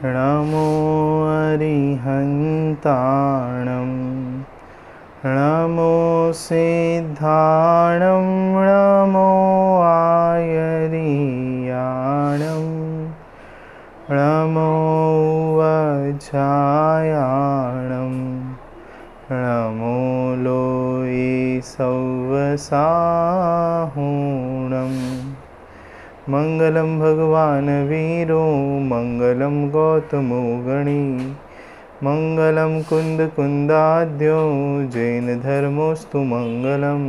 नमो अरिहन्ताणं नमो सिद्धाणं नमो आयर्याणं नमो वज्रायाणं नमो लोये सव्वसाहुणं। मंगलम भगवान वीरो मंगलम गौतमो गणी मंगलम कुंद कुंदाद्यो जैन धर्मोस्तु मंगलम।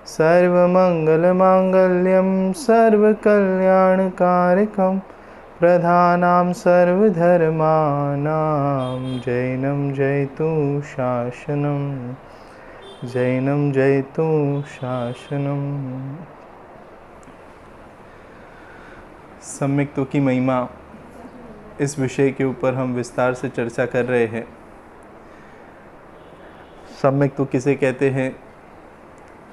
सर्वमंगल मांगल्यम सर्वकल्याणकारकम प्रधानां सर्वधर्मानां जैनं जयतु शासनम जैनं जयतु शासनम। सम्यक्तों की महिमा, इस विषय के ऊपर हम विस्तार से चर्चा कर रहे हैं। सम्यक तो किसे कहते हैं?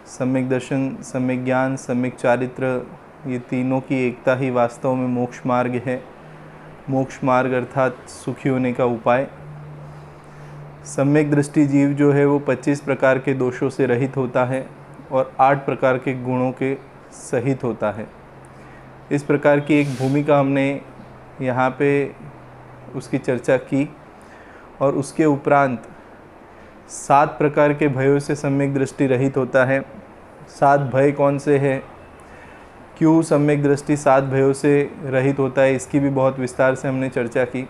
सम्यक दर्शन, सम्यक ज्ञान, सम्यक चारित्र, ये तीनों की एकता ही वास्तव में मोक्ष मार्ग है। मोक्ष मार्ग अर्थात सुखी होने का उपाय। सम्यक दृष्टि जीव जो है वो 25 प्रकार के दोषों से रहित होता है और 8 प्रकार के गुणों के सहित होता है। इस प्रकार की एक भूमिका हमने यहाँ पे उसकी चर्चा की और उसके उपरांत 7 प्रकार के भयों से सम्यक दृष्टि रहित होता है। 7 भय कौन से हैं, क्यों सम्यक दृष्टि 7 भयों से रहित होता है, इसकी भी बहुत विस्तार से हमने चर्चा की।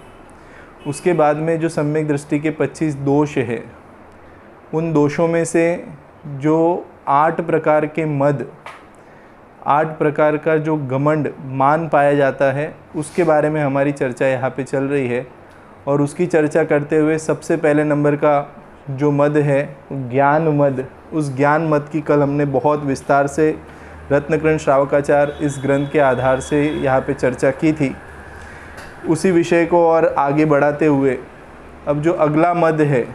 उसके बाद में जो सम्यक दृष्टि के 25 दोष है, उन दोषों में से जो 8 प्रकार के मद, 8 प्रकार का जो घमंड मान पाया जाता है, उसके बारे में हमारी चर्चा यहाँ पे चल रही है। और उसकी चर्चा करते हुए सबसे पहले नंबर का जो मद है ज्ञान मद, उस ज्ञान मद की कल हमने बहुत विस्तार से रत्नकर्ण श्रावकाचार्य इस ग्रंथ के आधार से यहाँ पे चर्चा की थी। उसी विषय को और आगे बढ़ाते हुए अब जो अगला मद है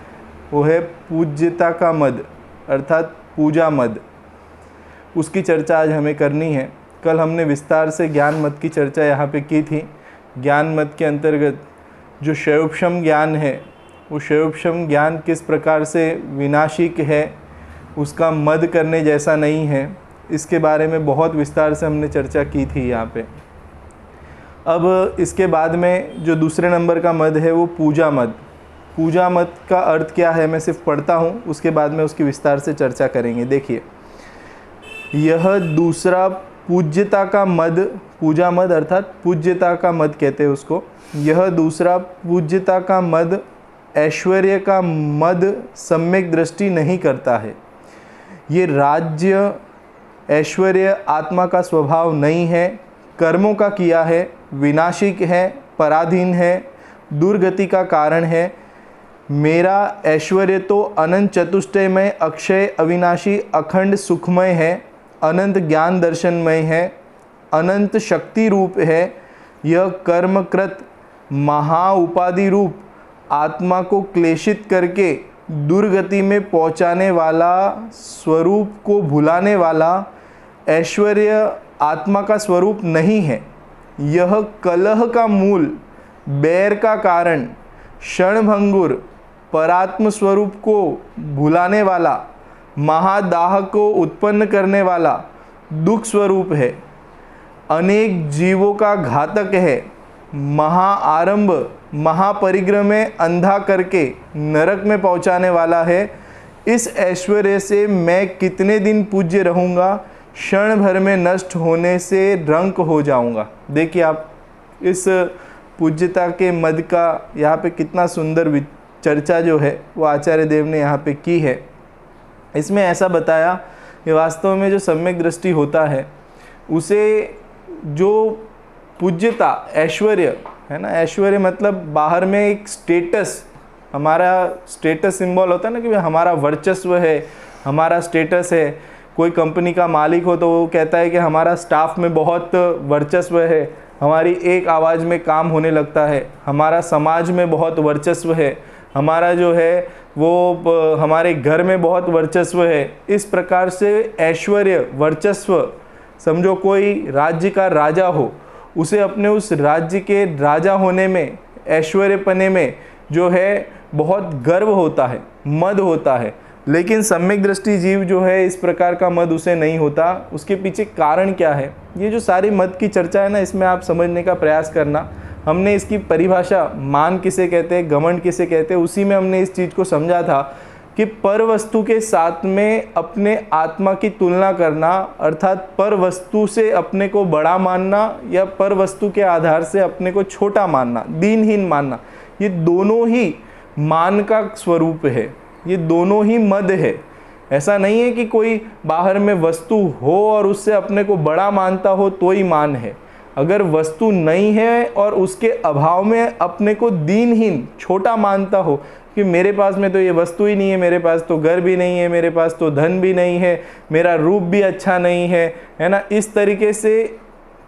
वो है पूज्यता का मद अर्थात पूजा मद। उसकी चर्चा आज हमें करनी है। कल हमने विस्तार से ज्ञान मत की चर्चा यहाँ पे की थी। ज्ञान मत के अंतर्गत जो शैवक्षम ज्ञान है, वो शैवक्षम ज्ञान किस प्रकार से विनाशिक है, उसका मद करने जैसा नहीं है, इसके बारे में बहुत विस्तार से हमने चर्चा की थी यहाँ पे। अब इसके बाद में जो दूसरे नंबर का मद है वो पूजा मद। पूजा मद का अर्थ क्या है मैं सिर्फ पढ़ता हूँ, उसके बाद में उसकी विस्तार से चर्चा करेंगे। देखिए, यह दूसरा पूज्यता का मद, पूजा मद अर्थात पूज्यता का मद कहते हैं उसको। यह दूसरा पूज्यता का मद ऐश्वर्य का मद सम्यक दृष्टि नहीं करता है। ये राज्य ऐश्वर्य आत्मा का स्वभाव नहीं है, कर्मों का किया है, विनाशिक है, पराधीन है, दुर्गति का कारण है। मेरा ऐश्वर्य तो अनंत चतुष्टयमय, अक्षय, अविनाशी, अखंड सुखमय है, अनंत ज्ञान दर्शनमय है, अनंत शक्ति रूप है। यह कर्मकृत महा उपाधि रूप आत्मा को क्लेशित करके दुर्गति में पहुंचाने वाला, स्वरूप को भुलाने वाला ऐश्वर्य आत्मा का स्वरूप नहीं है। यह कलह का मूल, बैर का कारण, क्षणभंगुर, परात्म स्वरूप को भुलाने वाला, महादाह को उत्पन्न करने वाला दुख स्वरूप है, अनेक जीवों का घातक है, महाआरंभ, महापरिग्रह में अंधा करके नरक में पहुंचाने वाला है। इस ऐश्वर्य से मैं कितने दिन पूज्य रहूँगा, क्षण भर में नष्ट होने से रंक हो जाऊँगा। देखिए आप, इस पूज्यता के मद का यहाँ पे कितना सुंदर चर्चा जो है वो आचार्य देव ने यहाँ पे की है। इसमें ऐसा बताया कि वास्तव में जो सम्यक दृष्टि होता है उसे जो पूज्यता, ऐश्वर्य है ना, ऐश्वर्य मतलब बाहर में एक स्टेटस, हमारा स्टेटस सिंबल होता है ना कि हमारा वर्चस्व है, हमारा स्टेटस है। कोई कंपनी का मालिक हो तो वो कहता है कि हमारा स्टाफ में बहुत वर्चस्व है, हमारी एक आवाज़ में काम होने लगता है, हमारा समाज में बहुत वर्चस्व है, हमारा जो है वो हमारे घर में बहुत वर्चस्व है। इस प्रकार से ऐश्वर्य, वर्चस्व, समझो कोई राज्य का राजा हो, उसे अपने उस राज्य के राजा होने में ऐश्वर्यपने में जो है बहुत गर्व होता है, मद होता है। लेकिन सम्यक दृष्टि जीव जो है इस प्रकार का मद उसे नहीं होता। उसके पीछे कारण क्या है, ये जो सारी मद की चर्चा है ना, इसमें आप समझने का प्रयास करना। हमने इसकी परिभाषा मान किसे कहते हैं, घमंड किसे कहते हैं, उसी में हमने इस चीज़ को समझा था कि पर वस्तु के साथ में अपने आत्मा की तुलना करना, अर्थात पर वस्तु से अपने को बड़ा मानना या पर वस्तु के आधार से अपने को छोटा मानना, दीनहीन मानना, ये दोनों ही मान का स्वरूप है, ये दोनों ही मद है। ऐसा नहीं है कि कोई बाहर में वस्तु हो और उससे अपने को बड़ा मानता हो तो ही मान है। अगर वस्तु नहीं है और उसके अभाव में अपने को दीनहीन, छोटा मानता हो कि मेरे पास में तो ये वस्तु ही नहीं है, मेरे पास तो घर भी नहीं है, मेरे पास तो धन भी नहीं है, मेरा रूप भी अच्छा नहीं है ना, इस तरीके से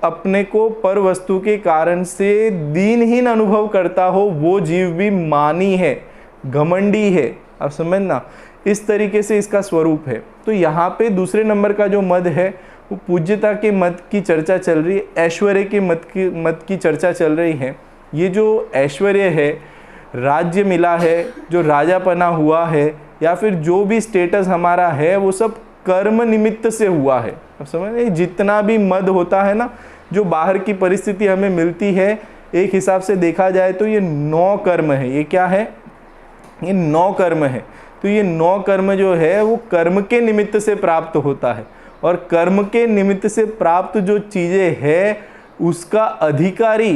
अपने को पर वस्तु के कारण से दीनहीन अनुभव करता हो, वो जीव भी मानी है, घमंडी है। आप समझना, इस तरीके से इसका स्वरूप है। तो यहाँ पे दूसरे नंबर का जो मद है वो पूज्यता के मद की चर्चा चल रही है, ऐश्वर्य के मद की चर्चा चल रही है। ये जो ऐश्वर्य है, राज्य मिला है, जो राजापना हुआ है, या फिर जो भी स्टेटस हमारा है, वो सब कर्म निमित्त से हुआ है। अब समझ रहे, जितना भी मद होता है ना, जो बाहर की परिस्थिति हमें मिलती है, एक हिसाब से देखा जाए तो ये 9 कर्म है। ये क्या है, ये 9 कर्म है। तो ये 9 कर्म जो है वो कर्म के निमित्त से प्राप्त होता है, और कर्म के निमित्त से प्राप्त जो चीज़ें है उसका अधिकारी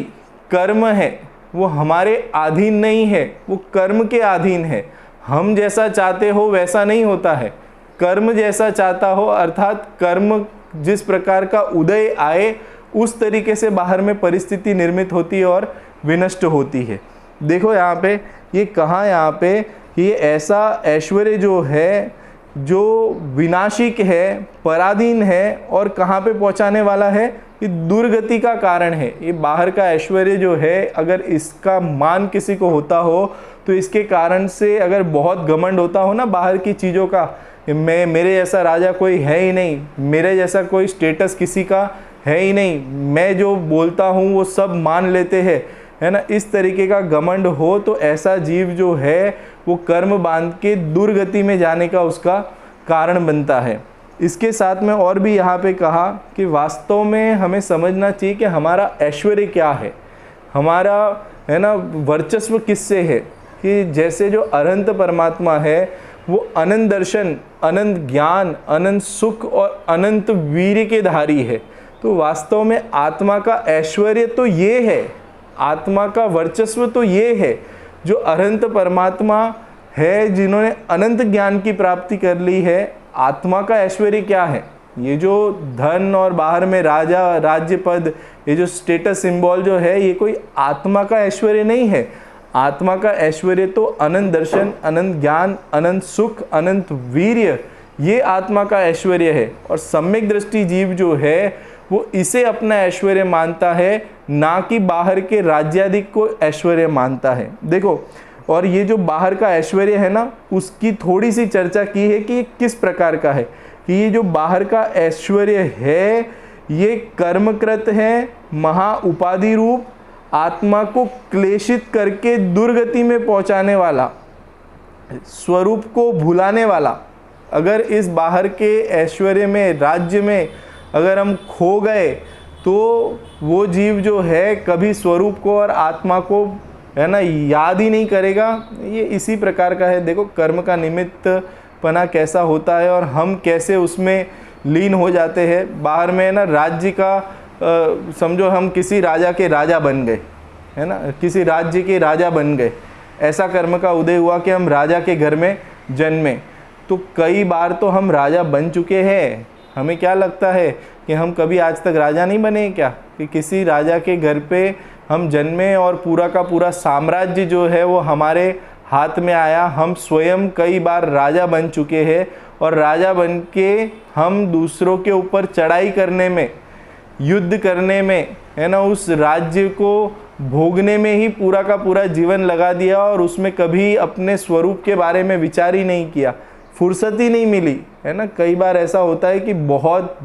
कर्म है, वो हमारे अधीन नहीं है, वो कर्म के अधीन है। हम जैसा चाहते हो वैसा नहीं होता है, कर्म जैसा चाहता हो, अर्थात कर्म जिस प्रकार का उदय आए उस तरीके से बाहर में परिस्थिति निर्मित होती है और विनष्ट होती है। देखो यहाँ पे ये कहाँ, यहाँ पे ये ऐसा ऐश्वर्य जो है जो विनाशिक है, पराधीन है, और कहाँ पे पहुँचाने वाला है, ये दुर्गति का कारण है। ये बाहर का ऐश्वर्य जो है, अगर इसका मान किसी को होता हो तो इसके कारण से अगर बहुत घमंड होता हो ना बाहर की चीज़ों का, मेरे जैसा राजा कोई है ही नहीं, मेरे जैसा कोई स्टेटस किसी का है ही नहीं, मैं जो बोलता हूँ वो सब मान लेते हैं, है ना, इस तरीके का घमंड हो, तो ऐसा जीव जो है वो कर्म बांध के दुर्गति में जाने का उसका कारण बनता है। इसके साथ में और भी यहाँ पे कहा कि वास्तव में हमें समझना चाहिए कि हमारा ऐश्वर्य क्या है, हमारा है ना वर्चस्व किससे है। कि जैसे जो अनंत परमात्मा है वो अनंत दर्शन, अनंत ज्ञान, अनंत सुख और अनंत वीर्य के धारी है। तो वास्तव में आत्मा का ऐश्वर्य तो ये है, आत्मा का वर्चस्व तो ये है, जो अनंत परमात्मा है, जिन्होंने अनंत ज्ञान की प्राप्ति कर ली है। आत्मा का ऐश्वर्य क्या है, ये जो धन और बाहर में राजा, राज्य पद, ये जो स्टेटस सिंबल जो है, ये कोई आत्मा का ऐश्वर्य नहीं है। आत्मा का ऐश्वर्य तो अनंत दर्शन, अनंत ज्ञान, अनंत सुख, अनंत वीर्य, ये आत्मा का ऐश्वर्य है। और सम्यक दृष्टि जीव जो है वो इसे अपना ऐश्वर्य मानता है, ना कि बाहर के राज्याधिक को ऐश्वर्य मानता है। देखो, और ये जो बाहर का ऐश्वर्य है ना, उसकी थोड़ी सी चर्चा की है कि ये किस प्रकार का है। कि ये जो बाहर का ऐश्वर्य है ये कर्मकृत है, महा उपाधि रूप, आत्मा को क्लेशित करके दुर्गति में पहुंचाने वाला, स्वरूप को भुलाने वाला। अगर इस बाहर के ऐश्वर्य में, राज्य में अगर हम खो गए तो वो जीव जो है कभी स्वरूप को और आत्मा को, है ना, याद ही नहीं करेगा। ये इसी प्रकार का है। देखो कर्म का निमित्त पना कैसा होता है और हम कैसे उसमें लीन हो जाते हैं। बाहर में ना राज्य का समझो हम किसी राजा के राजा बन गए, है ना, किसी राज्य के राजा बन गए, ऐसा कर्म का उदय हुआ कि हम राजा के घर में जन्मे। तो कई बार तो हम राजा बन चुके हैं, हमें क्या लगता है कि हम कभी आज तक राजा नहीं बने क्या, कि किसी राजा के घर पे हम जन्मे और पूरा का पूरा साम्राज्य जो है वो हमारे हाथ में आया। हम स्वयं कई बार राजा बन चुके हैं और राजा बन के हम दूसरों के ऊपर चढ़ाई करने में, युद्ध करने में, है ना, उस राज्य को भोगने में ही पूरा का पूरा जीवन लगा दिया और उसमें कभी अपने स्वरूप के बारे में विचार ही नहीं किया, फुर्सत ही नहीं मिली, है ना। कई बार ऐसा होता है कि बहुत,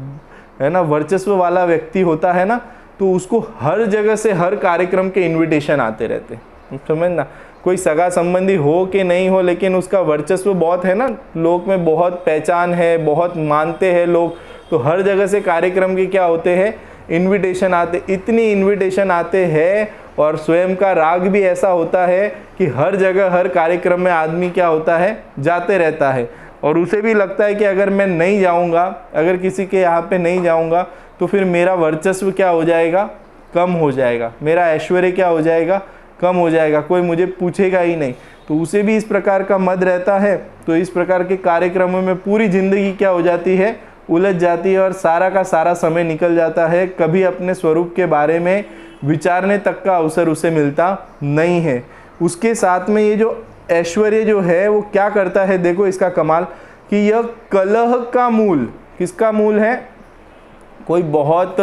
है ना, वर्चस्व वाला व्यक्ति होता है ना, तो उसको हर जगह से हर कार्यक्रम के इनविटेशन आते रहते हैं, समझना, कोई सगा संबंधी हो कि नहीं हो, लेकिन उसका वर्चस्व बहुत है ना, लोक में बहुत पहचान है, बहुत मानते हैं लोग, तो हर जगह से कार्यक्रम के क्या होते हैं, इनविटेशन आते, इतनी इनविटेशन आते हैं। और स्वयं का राग भी ऐसा होता है कि हर जगह हर कार्यक्रम में आदमी क्या होता है, जाते रहता है, और उसे भी लगता है कि अगर मैं नहीं जाऊंगा, अगर किसी के यहाँ पे नहीं जाऊंगा तो फिर मेरा वर्चस्व क्या हो जाएगा, कम हो जाएगा, मेरा ऐश्वर्य क्या हो जाएगा, कम हो जाएगा, कोई मुझे पूछेगा ही नहीं। तो उसे भी इस प्रकार का मद रहता है। तो इस प्रकार के कार्यक्रमों में पूरी जिंदगी क्या हो जाती है, उलझ जाती है, और सारा का सारा समय निकल जाता है, कभी अपने स्वरूप के बारे में विचारने तक का अवसर उसे मिलता नहीं है। उसके साथ में ये जो ऐश्वर्य जो है वो क्या करता है, देखो इसका कमाल, कि यह कलह का मूल, किसका मूल है, कोई बहुत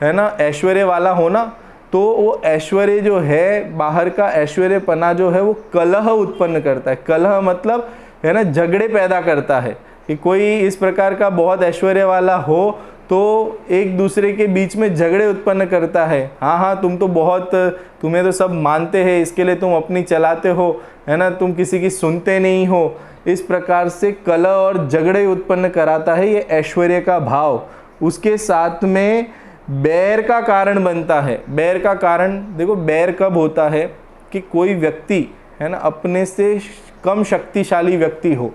है ना ऐश्वर्य वाला हो ना, तो वो ऐश्वर्य जो है, बाहर का ऐश्वर्यपना जो है वो कलह उत्पन्न करता है। कलह मतलब है ना झगड़े पैदा करता है, कि कोई इस प्रकार का बहुत ऐश्वर्य वाला हो तो एक दूसरे के बीच में झगड़े उत्पन्न करता है। हाँ हाँ, तुम तो बहुत, तुम्हें तो सब मानते हैं, इसके लिए तुम अपनी चलाते हो, है ना, तुम किसी की सुनते नहीं हो। इस प्रकार से कलह और झगड़े उत्पन्न कराता है ये ऐश्वर्य का भाव। उसके साथ में बैर का कारण बनता है। बैर का कारण देखो, बैर कब होता है कि कोई व्यक्ति है ना अपने से कम शक्तिशाली व्यक्ति हो,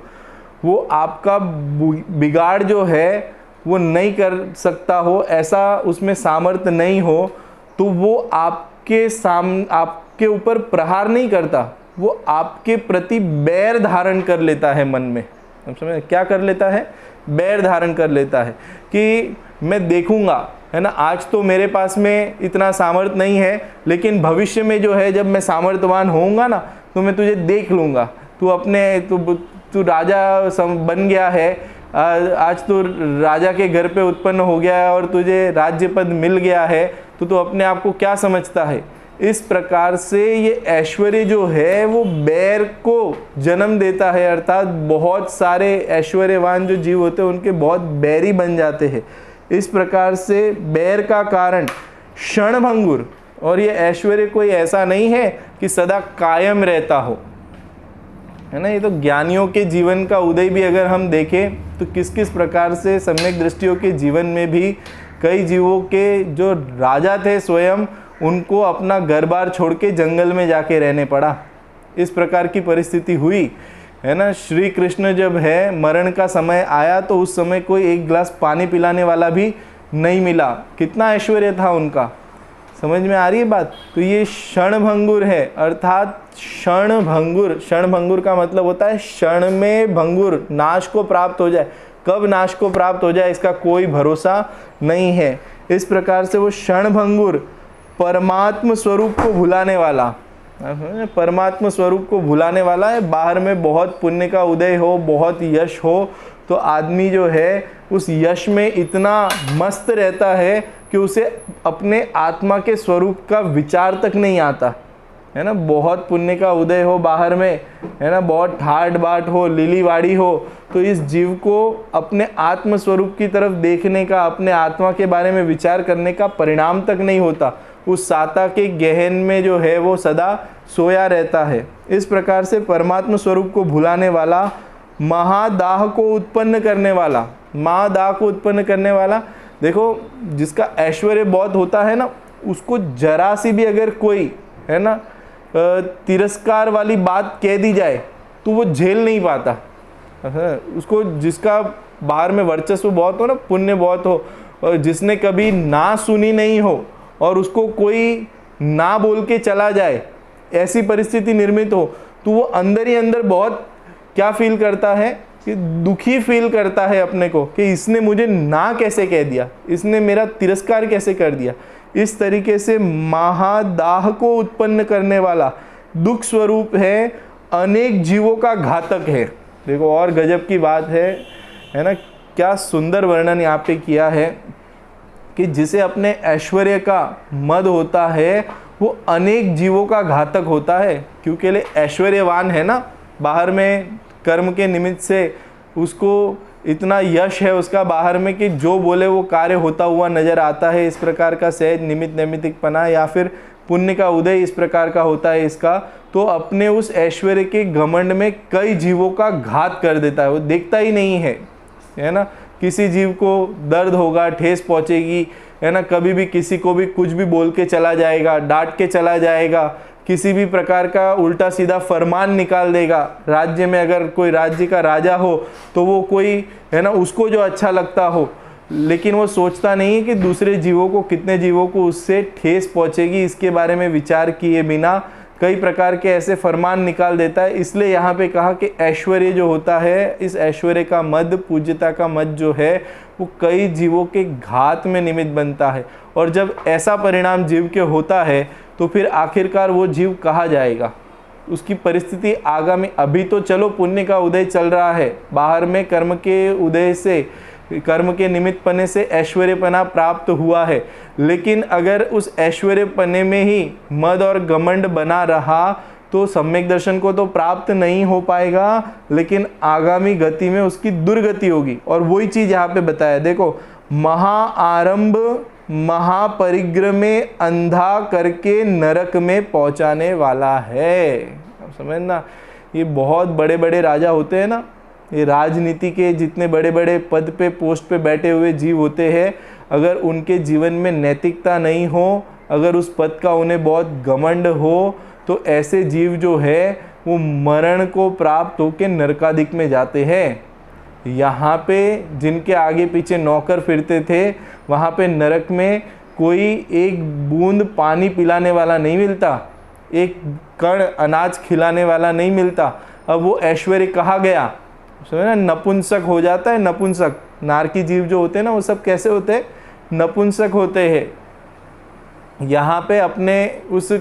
वो आपका बिगाड़ जो है वो नहीं कर सकता हो, ऐसा उसमें सामर्थ्य नहीं हो, तो वो आपके ऊपर प्रहार नहीं करता, वो आपके प्रति बैर धारण कर लेता है मन में। हम समझ, क्या कर लेता है, बैर धारण कर लेता है, कि मैं देखूंगा, है ना, आज तो मेरे पास में इतना सामर्थ्य नहीं है, लेकिन भविष्य में जो है जब मैं सामर्थ्यवान होऊंगा ना, तो मैं तुझे देख लूंगा, तू राजा बन गया है, आज तो राजा के घर पे उत्पन्न हो गया है और तुझे राज्य पद मिल गया है, तो तू अपने आप को क्या समझता है। इस प्रकार से ये ऐश्वर्य जो है वो बैर को जन्म देता है, अर्थात बहुत सारे ऐश्वर्यवान जो जीव होते हैं उनके बहुत बैरी बन जाते हैं। इस प्रकार से बैर का कारण क्षणभंगुर, और ये ऐश्वर्य कोई ऐसा नहीं है कि सदा कायम रहता हो, है ना। ये तो ज्ञानियों के जीवन का उदय भी अगर हम देखें तो किस किस प्रकार से सम्यक दृष्टियों के जीवन में भी कई जीवों के जो राजा थे स्वयं, उनको अपना घर बार छोड़ के जंगल में जाके रहने पड़ा। इस प्रकार की परिस्थिति हुई, है ना। श्री कृष्ण जब है मरण का समय आया तो उस समय कोई एक गिलास पानी पिलाने वाला भी नहीं मिला। कितना ऐश्वर्य था उनका, समझ में आ रही है बात। तो ये क्षणभंगुर है, अर्थात क्षणभंगुर, क्षणभंगुर का मतलब होता है क्षण में भंगुर, नाश को प्राप्त हो जाए। कब नाश को प्राप्त हो जाए इसका कोई भरोसा नहीं है। इस प्रकार से वो क्षणभंगुर, परमात्म स्वरूप को भुलाने वाला, परमात्म स्वरूप को भुलाने वाला है। बाहर में बहुत पुण्य का उदय हो, बहुत यश हो, तो आदमी जो है उस यश में इतना मस्त रहता है कि उसे अपने आत्मा के स्वरूप का विचार तक नहीं आता, है ना। बहुत पुण्य का उदय हो बाहर में, है ना, बहुत ठाट बाट हो, लीलीवाड़ी हो, तो इस जीव को अपने आत्म स्वरूप की तरफ देखने का, अपने आत्मा के बारे में विचार करने का परिणाम तक नहीं होता। उस साता के गहन में जो है वो सदा सोया रहता है। इस प्रकार से परमात्म स्वरूप को भुलाने वाला, महादाह को उत्पन्न करने वाला, महादाह को उत्पन्न करने वाला, देखो जिसका ऐश्वर्य बहुत होता है ना, उसको जरा सी भी अगर कोई, है ना, तिरस्कार वाली बात कह दी जाए तो वो झेल नहीं पाता। उसको, जिसका बाहर में वर्चस्व बहुत हो ना, पुण्य बहुत हो, और जिसने कभी ना सुनी नहीं हो और उसको कोई ना बोल के चला जाए, ऐसी परिस्थिति निर्मित हो, तो वो अंदर ही अंदर बहुत क्या फील करता है, कि दुखी फील करता है अपने को, कि इसने मुझे ना कैसे कह दिया, इसने मेरा तिरस्कार कैसे कर दिया। इस तरीके से महादाह को उत्पन्न करने वाला दुख स्वरूप है, अनेक जीवों का घातक है। देखो और गजब की बात है ना, क्या सुंदर वर्णन यहाँ पे किया है कि जिसे अपने ऐश्वर्य का मद होता है वो अनेक जीवों का घातक होता है। क्योंकि ले ऐश्वर्यवान है ना, बाहर में कर्म के निमित्त से उसको इतना यश है उसका बाहर में कि जो बोले वो कार्य होता हुआ नजर आता है। इस प्रकार का सहज निमित्त नैमित्तिकपना या फिर पुण्य का उदय इस प्रकार का होता है इसका, तो अपने उस ऐश्वर्य के घमंड में कई जीवों का घात कर देता है। वो देखता ही नहीं है ना। किसी जीव को दर्द होगा, ठेस पहुंचेगी, है ना, कभी भी किसी को भी कुछ भी बोल के चला जाएगा, डांट के चला जाएगा, किसी भी प्रकार का उल्टा सीधा फरमान निकाल देगा। राज्य में अगर कोई राज्य का राजा हो तो वो कोई, है ना, उसको जो अच्छा लगता हो, लेकिन वो सोचता नहीं है कि दूसरे जीवों को, कितने जीवों को उससे ठेस पहुंचेगी, इसके बारे में विचार किए बिना कई प्रकार के ऐसे फरमान निकाल देता है। इसलिए यहाँ पे कहा कि ऐश्वर्य जो होता है, इस ऐश्वर्य का मद, पूज्यता का मद जो है, वो कई जीवों के घात में निमित्त बनता है। और जब ऐसा परिणाम जीव के होता है तो फिर आखिरकार वो जीव कहाँ जाएगा, उसकी परिस्थिति आगामी, अभी तो चलो पुण्य का उदय चल रहा है, बाहर में कर्म के उदय से, कर्म के निमित्त पने से ऐश्वर्यपना प्राप्त हुआ है, लेकिन अगर उस ऐश्वर्यपने में ही मद और घमंड बना रहा तो सम्यक दर्शन को तो प्राप्त नहीं हो पाएगा, लेकिन आगामी गति में उसकी दुर्गति होगी। और वही चीज यहाँ पे बताया, देखो, महाआरंभ महापरिग्रह में अंधा करके नरक में पहुंचाने वाला है। अब समझना, ये बहुत बड़े बड़े राजा होते हैं ना, ये राजनीति के जितने बड़े बड़े पद पे, पोस्ट पे बैठे हुए जीव होते हैं, अगर उनके जीवन में नैतिकता नहीं हो, अगर उस पद का उन्हें बहुत घमंड हो, तो ऐसे जीव जो है वो मरण को प्राप्त होकर नरकादिक में जाते हैं। यहाँ पे जिनके आगे पीछे नौकर फिरते थे, वहाँ पे नरक में कोई एक बूंद पानी पिलाने वाला नहीं मिलता, एक कण अनाज खिलाने वाला नहीं मिलता। अब वो ऐश्वर्य कहाँ गया, समझे ना, नपुंसक हो जाता है। नपुंसक नारकी जीव जो होते हैं ना, वो सब कैसे होते हैं, नपुंसक होते हैं। यहाँ पे अपने उस,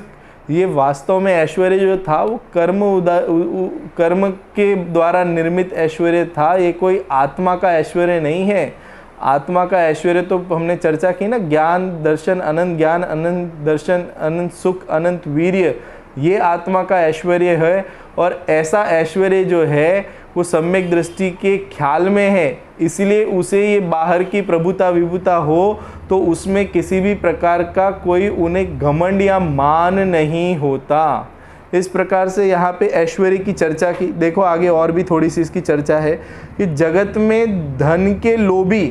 ये वास्तव में ऐश्वर्य जो था वो कर्म के द्वारा निर्मित ऐश्वर्य था, ये कोई आत्मा का ऐश्वर्य नहीं है। आत्मा का ऐश्वर्य तो हमने चर्चा की ना, ज्ञान दर्शन अनंत ज्ञान, अनंत दर्शन, अनंत सुख, अनंत वीर्य, ये आत्मा का ऐश्वर्य है। और ऐसा ऐश्वर्य जो है वो सम्यक दृष्टि के ख्याल में है, इसलिए उसे ये बाहर की प्रभुता विभुता हो तो उसमें किसी भी प्रकार का कोई उन्हें घमंड या मान नहीं होता। इस प्रकार से यहाँ पे ऐश्वर्य की चर्चा की। देखो आगे और भी थोड़ी सी इसकी चर्चा है कि जगत में धन के लोभी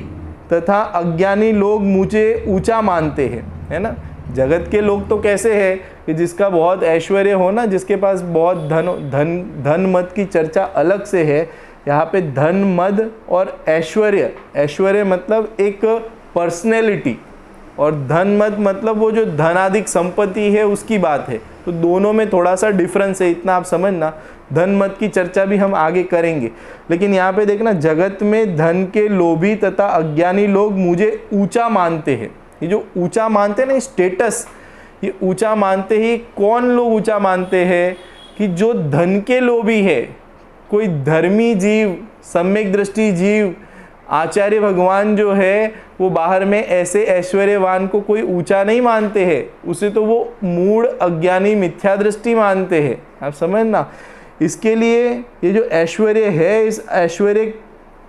तथा अज्ञानी लोग मुझे ऊंचा मानते हैं, है ना। जगत के लोग तो कैसे है कि जिसका बहुत ऐश्वर्य हो ना, जिसके पास बहुत धन मद की चर्चा अलग से है। यहाँ पे धन मद और ऐश्वर्य, ऐश्वर्य मतलब एक पर्सनैलिटी, और धन मद मतलब वो जो धनाधिक संपत्ति है उसकी बात है। तो दोनों में थोड़ा सा डिफरेंस है, इतना आप समझना। धन मद की चर्चा भी हम आगे करेंगे, लेकिन यहाँ पे देखना, जगत में धन के लोभी तथा अज्ञानी लोग मुझे ऊंचा मानते हैं। ये जो ऊंचा मानते हैं ना, स्टेटस, ये ऊंचा मानते ही कौन लोग ऊंचा मानते हैं कि जो धन के लोभी है, कोई धर्मी जीव, सम्यक दृष्टि जीव, आचार्य भगवान जो है वो बाहर में ऐसे ऐश्वर्यवान को कोई ऊंचा नहीं मानते हैं, उसे तो वो मूढ़ अज्ञानी मिथ्या दृष्टि मानते हैं। आप समझना, इसके लिए ये जो ऐश्वर्य है, इस ऐश्वर्य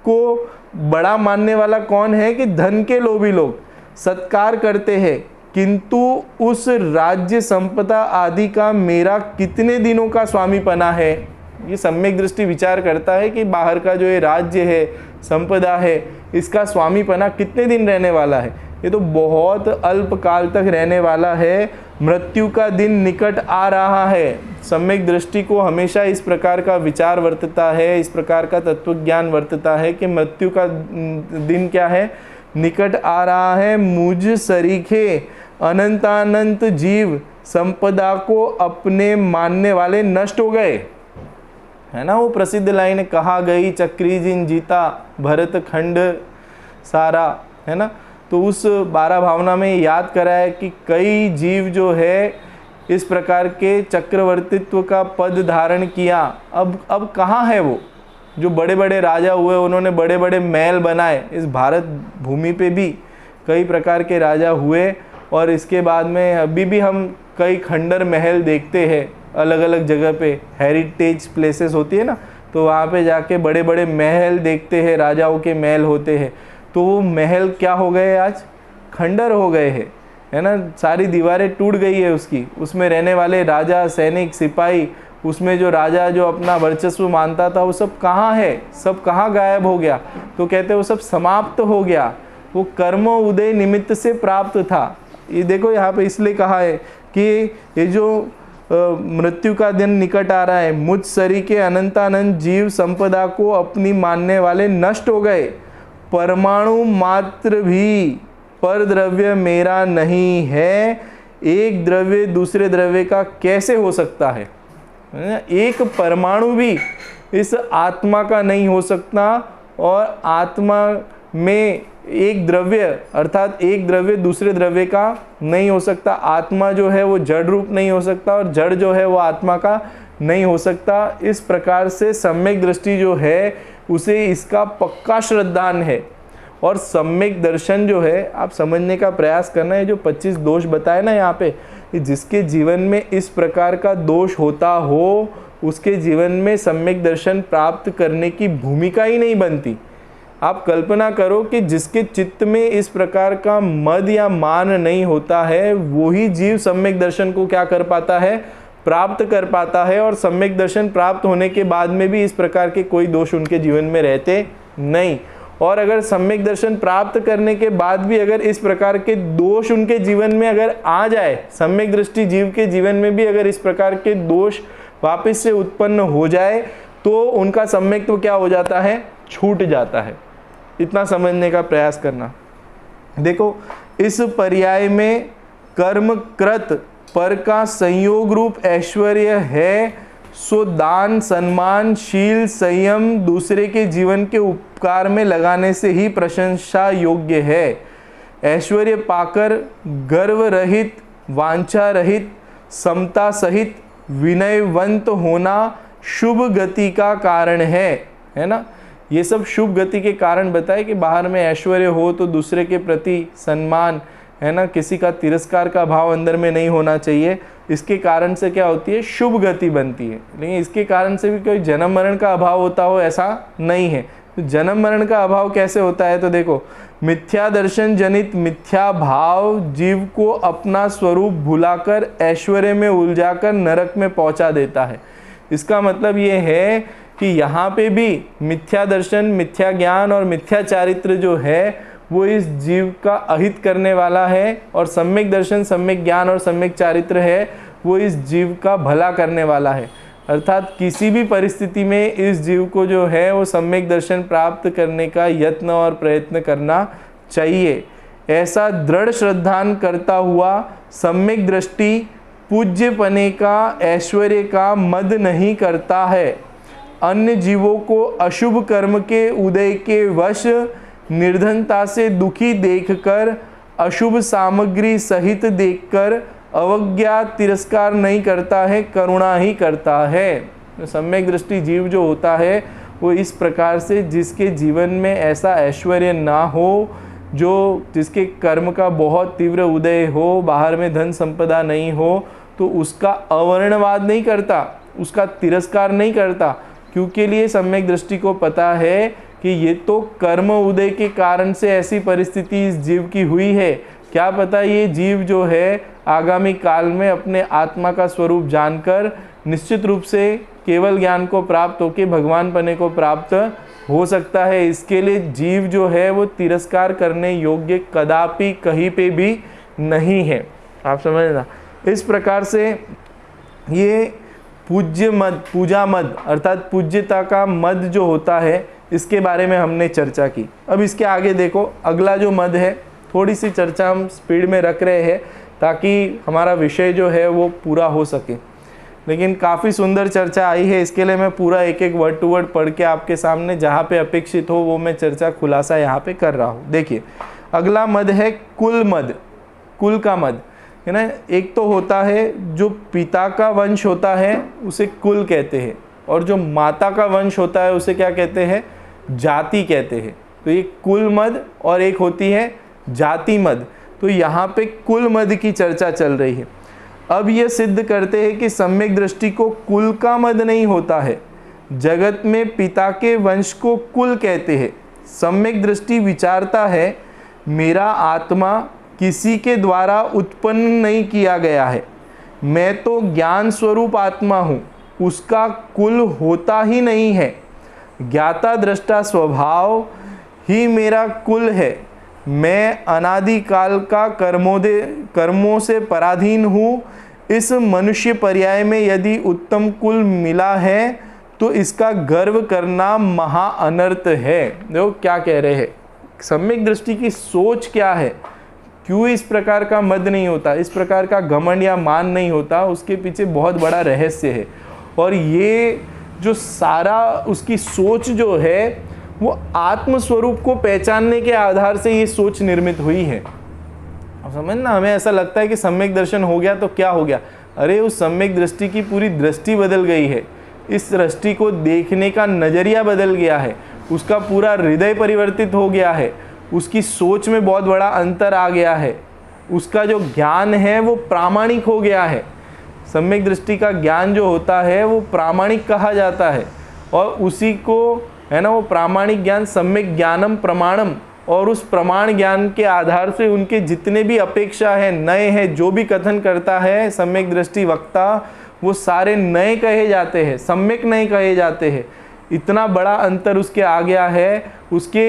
को बड़ा मानने वाला कौन है कि धन के लोभी लोग सत्कार करते हैं, किंतु उस राज्य संपदा आदि का मेरा कितने दिनों का स्वामीपना है। ये सम्यक दृष्टि विचार करता है कि बाहर का जो ये राज्य है, संपदा है, इसका स्वामीपना कितने दिन रहने वाला है। ये तो बहुत अल्प काल तक रहने वाला है, मृत्यु का दिन निकट आ रहा है। सम्यक दृष्टि को हमेशा इस प्रकार का विचार वर्तता है, इस प्रकार का तत्वज्ञान वर्तता है कि मृत्यु का दिन क्या है, निकट आ रहा है। मुझ सरीखे अनंतानंत जीव संपदा को अपने मानने वाले नष्ट हो गए, है ना। वो प्रसिद्ध लाइन कहा गई, चक्री जिन जीता भरत खंड सारा, है ना। तो उस 12 भावना में याद करा है कि कई जीव जो है इस प्रकार के चक्रवर्तित्व का पद धारण किया। अब कहाँ है वो जो बड़े बड़े राजा हुए, उन्होंने बड़े बड़े महल बनाए। इस भारत भूमि पे भी कई प्रकार के राजा हुए, और इसके बाद में अभी भी हम कई खंडर महल देखते हैं अलग अलग जगह पे। हेरिटेज प्लेसेस होती है ना, तो वहाँ पे जाके बड़े बड़े महल देखते हैं, राजाओं के महल होते हैं, तो वो महल क्या हो गए, आज खंडर हो गए हैं, है ना। सारी दीवारें टूट गई है उसकी, उसमें रहने वाले राजा, सैनिक, सिपाही, उसमें जो राजा जो अपना वर्चस्व मानता था, वो सब कहाँ है, सब कहाँ गायब हो गया। तो कहते वो सब समाप्त हो गया, वो कर्म उदय निमित्त से प्राप्त था। ये देखो यहाँ पे इसलिए कहा है कि ये जो मृत्यु का दिन निकट आ रहा है, मुझ शरीर के अनंतानंत जीव संपदा को अपनी मानने वाले नष्ट हो गए। परमाणु मात्र भी पर द्रव्य मेरा नहीं है, एक द्रव्य दूसरे द्रव्य का कैसे हो सकता है। एक परमाणु भी इस आत्मा का नहीं हो सकता, और आत्मा में एक द्रव्य अर्थात एक द्रव्य दूसरे द्रव्य का नहीं हो सकता। आत्मा जो है वो जड़ रूप नहीं हो सकता, और जड़ जो है वो आत्मा का नहीं हो सकता। इस प्रकार से सम्यक दृष्टि जो है उसे इसका पक्का श्रद्धान है। और सम्यक दर्शन जो है, आप समझने का प्रयास करना है, जो 25 दोष बताए ना यहाँ पे, जिसके जीवन में इस प्रकार का दोष होता हो, उसके जीवन में सम्यक दर्शन प्राप्त करने की भूमिका ही नहीं बनती। आप कल्पना करो कि जिसके चित्त में इस प्रकार का मद या मान नहीं होता है, वही जीव सम्यक दर्शन को क्या कर पाता है, प्राप्त कर पाता है। और सम्यक दर्शन प्राप्त होने के बाद में भी इस प्रकार के कोई दोष उनके जीवन में रहते नहीं। और अगर सम्यक दर्शन प्राप्त करने के बाद भी अगर इस प्रकार के दोष उनके जीवन में अगर आ जाए, सम्यक दृष्टि जीव के जीवन में भी अगर इस प्रकार के दोष वापस से उत्पन्न हो जाए, तो उनका सम्यक्त्व क्या हो जाता है, छूट जाता है। इतना समझने का प्रयास करना। देखो, इस पर्याय में कर्म कृत पर का संयोग रूप ऐश्वर्य है, सो दान, सम्मान, शील, संयम दूसरे के जीवन के उपकार में लगाने से ही प्रशंसा योग्य है। ऐश्वर्य पाकर गर्व रहित, वांछा रहित, समता सहित विनयवंत होना शुभ गति का कारण है ना। ये सब शुभ गति के कारण बताए कि बाहर में ऐश्वर्य हो तो दूसरे के प्रति सम्मान, है ना, किसी का तिरस्कार का भाव अंदर में नहीं होना चाहिए। इसके कारण से क्या होती है, शुभ गति बनती है। लेकिन इसके कारण से भी कोई जन्म मरण का अभाव होता हो, ऐसा नहीं है। तो जन्म मरण का अभाव कैसे होता है, तो देखो, मिथ्या दर्शन जनित मिथ्या भाव जीव को अपना स्वरूप भुलाकर ऐश्वर्य में उलझाकर नरक में पहुंचा देता है। इसका मतलब ये है कि यहाँ पे भी मिथ्या दर्शन, मिथ्या ज्ञान और मिथ्या चारित्र जो है वो इस जीव का अहित करने वाला है, और सम्यक दर्शन, सम्यक ज्ञान और सम्यक चारित्र है वो इस जीव का भला करने वाला है। अर्थात किसी भी परिस्थिति में इस जीव को जो है वो सम्यक दर्शन प्राप्त करने का यत्न और प्रयत्न करना चाहिए। ऐसा दृढ़ श्रद्धान करता हुआ सम्यक दृष्टि पूज्यपने का, ऐश्वर्य का मद नहीं करता है। अन्य जीवों को अशुभ कर्म के उदय के वश निर्धनता से दुखी देखकर, अशुभ सामग्री सहित देखकर अवज्ञा, तिरस्कार नहीं करता है, करुणा ही करता है। तो सम्यक दृष्टि जीव जो होता है वो इस प्रकार से, जिसके जीवन में ऐसा ऐश्वर्य ना हो, जो जिसके कर्म का बहुत तीव्र उदय हो, बाहर में धन संपदा नहीं हो, तो उसका अवर्णवाद नहीं करता, उसका तिरस्कार नहीं करता, क्योंकि लिए सम्यक दृष्टि को पता है कि ये तो कर्म उदय के कारण से ऐसी परिस्थिति इस जीव की हुई है। क्या पता ये जीव जो है आगामी काल में अपने आत्मा का स्वरूप जानकर निश्चित रूप से केवल ज्ञान को प्राप्त होकर भगवान पने को प्राप्त हो सकता है। इसके लिए जीव जो है वो तिरस्कार करने योग्य कदापि कहीं पे भी नहीं है। आप समझना। इस प्रकार से ये पूज्य मद, पूजा मद अर्थात पूज्यता का मद जो होता है, इसके बारे में हमने चर्चा की। अब इसके आगे देखो, अगला जो मद है, थोड़ी सी चर्चा हम स्पीड में रख रहे हैं ताकि हमारा विषय जो है वो पूरा हो सके। लेकिन काफ़ी सुंदर चर्चा आई है, इसके लिए मैं पूरा एक एक वर्ड टू वर्ड पढ़ के आपके सामने जहाँ पे अपेक्षित हो वो मैं चर्चा खुलासा यहाँ पे कर रहा हूँ। देखिए, अगला मद है कुल मद, कुल का मद, है ना। एक तो होता है जो पिता का वंश होता है उसे कुल कहते हैं, और जो माता का वंश होता है उसे क्या कहते हैं, जाति कहते हैं। तो ये कुल मद, और एक होती है जाति मद। तो यहाँ पे कुल मद की चर्चा चल रही है। अब ये सिद्ध करते हैं कि सम्यक दृष्टि को कुल का मद नहीं होता है, जगत में पिता के वंश को कुल कहते हैं। सम्यक दृष्टि विचारता है, मेरा आत्मा किसी के द्वारा उत्पन्न नहीं किया गया है, मैं तो ज्ञान स्वरूप आत्मा हूँ, उसका कुल होता ही नहीं है। ज्ञाता दृष्टा स्वभाव ही मेरा कुल है, मैं अनादिकाल का कर्मों से पराधीन हूँ। इस मनुष्य पर्याय में यदि उत्तम कुल मिला है तो इसका गर्व करना महा अनर्थ है। देखो क्या कह रहे हैं, सम्यक दृष्टि की सोच क्या है, क्यों इस प्रकार का मद नहीं होता, इस प्रकार का घमंड या मान नहीं होता, उसके पीछे बहुत बड़ा रहस्य है। और ये जो सारा उसकी सोच जो है वो आत्म स्वरूप को पहचानने के आधार से ये सोच निर्मित हुई है। अब समझना, हमें ऐसा लगता है कि सम्यक दर्शन हो गया तो क्या हो गया, अरे उस सम्यक दृष्टि की पूरी दृष्टि बदल गई है, इस दृष्टि को देखने का नज़रिया बदल गया है, उसका पूरा हृदय परिवर्तित हो गया है, उसकी सोच में बहुत बड़ा अंतर आ गया है, उसका जो ज्ञान है वो प्रामाणिक हो गया है। सम्यक दृष्टि का ज्ञान जो होता है वो प्रामाणिक कहा जाता है, और उसी को है ना, वो प्रामाणिक ज्ञान सम्यक ज्ञानम प्रमाणम, और उस प्रमाण ज्ञान के आधार से उनके जितने भी अपेक्षा है, नए हैं, जो भी कथन करता है सम्यक दृष्टि वक्ता, वो सारे नए कहे जाते हैं, सम्यक नहीं कहे जाते हैं। इतना बड़ा अंतर उसके आ गया है। उसके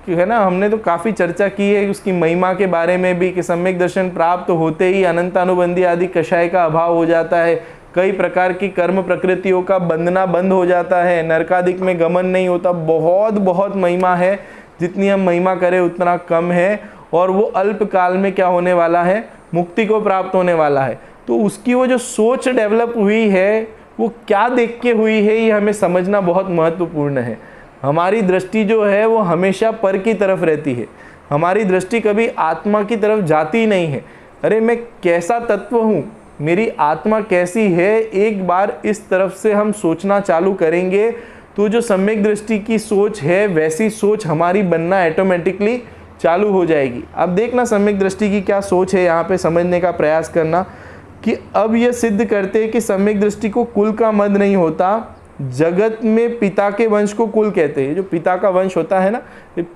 है ना, हमने तो काफ़ी चर्चा की है उसकी महिमा के बारे में भी कि सम्यक दर्शन प्राप्त होते ही अनंतानुबंधी आदि कषाय का अभाव हो जाता है, कई प्रकार की कर्म प्रकृतियों का बंधना बंद हो जाता है, नरकादिक में गमन नहीं होता। बहुत बहुत महिमा है, जितनी हम महिमा करें उतना कम है। और वो अल्प काल में क्या होने वाला है, मुक्ति को प्राप्त होने वाला है। तो उसकी वो जो सोच डेवलप हुई है वो क्या देख के हुई है, ये हमें समझना बहुत महत्वपूर्ण है। हमारी दृष्टि जो है वो हमेशा पर की तरफ रहती है, हमारी दृष्टि कभी आत्मा की तरफ जाती नहीं है। अरे मैं कैसा तत्व हूँ, मेरी आत्मा कैसी है, एक बार इस तरफ से हम सोचना चालू करेंगे तो जो सम्यक दृष्टि की सोच है वैसी सोच हमारी बनना ऑटोमेटिकली चालू हो जाएगी। अब देखना सम्यक दृष्टि की क्या सोच है, यहाँ पे समझने का प्रयास करना कि अब यह सिद्ध करते हैं कि सम्यक दृष्टि को कुल का मद नहीं होता। जगत में पिता के वंश को कुल कहते हैं। जो पिता का वंश होता है ना,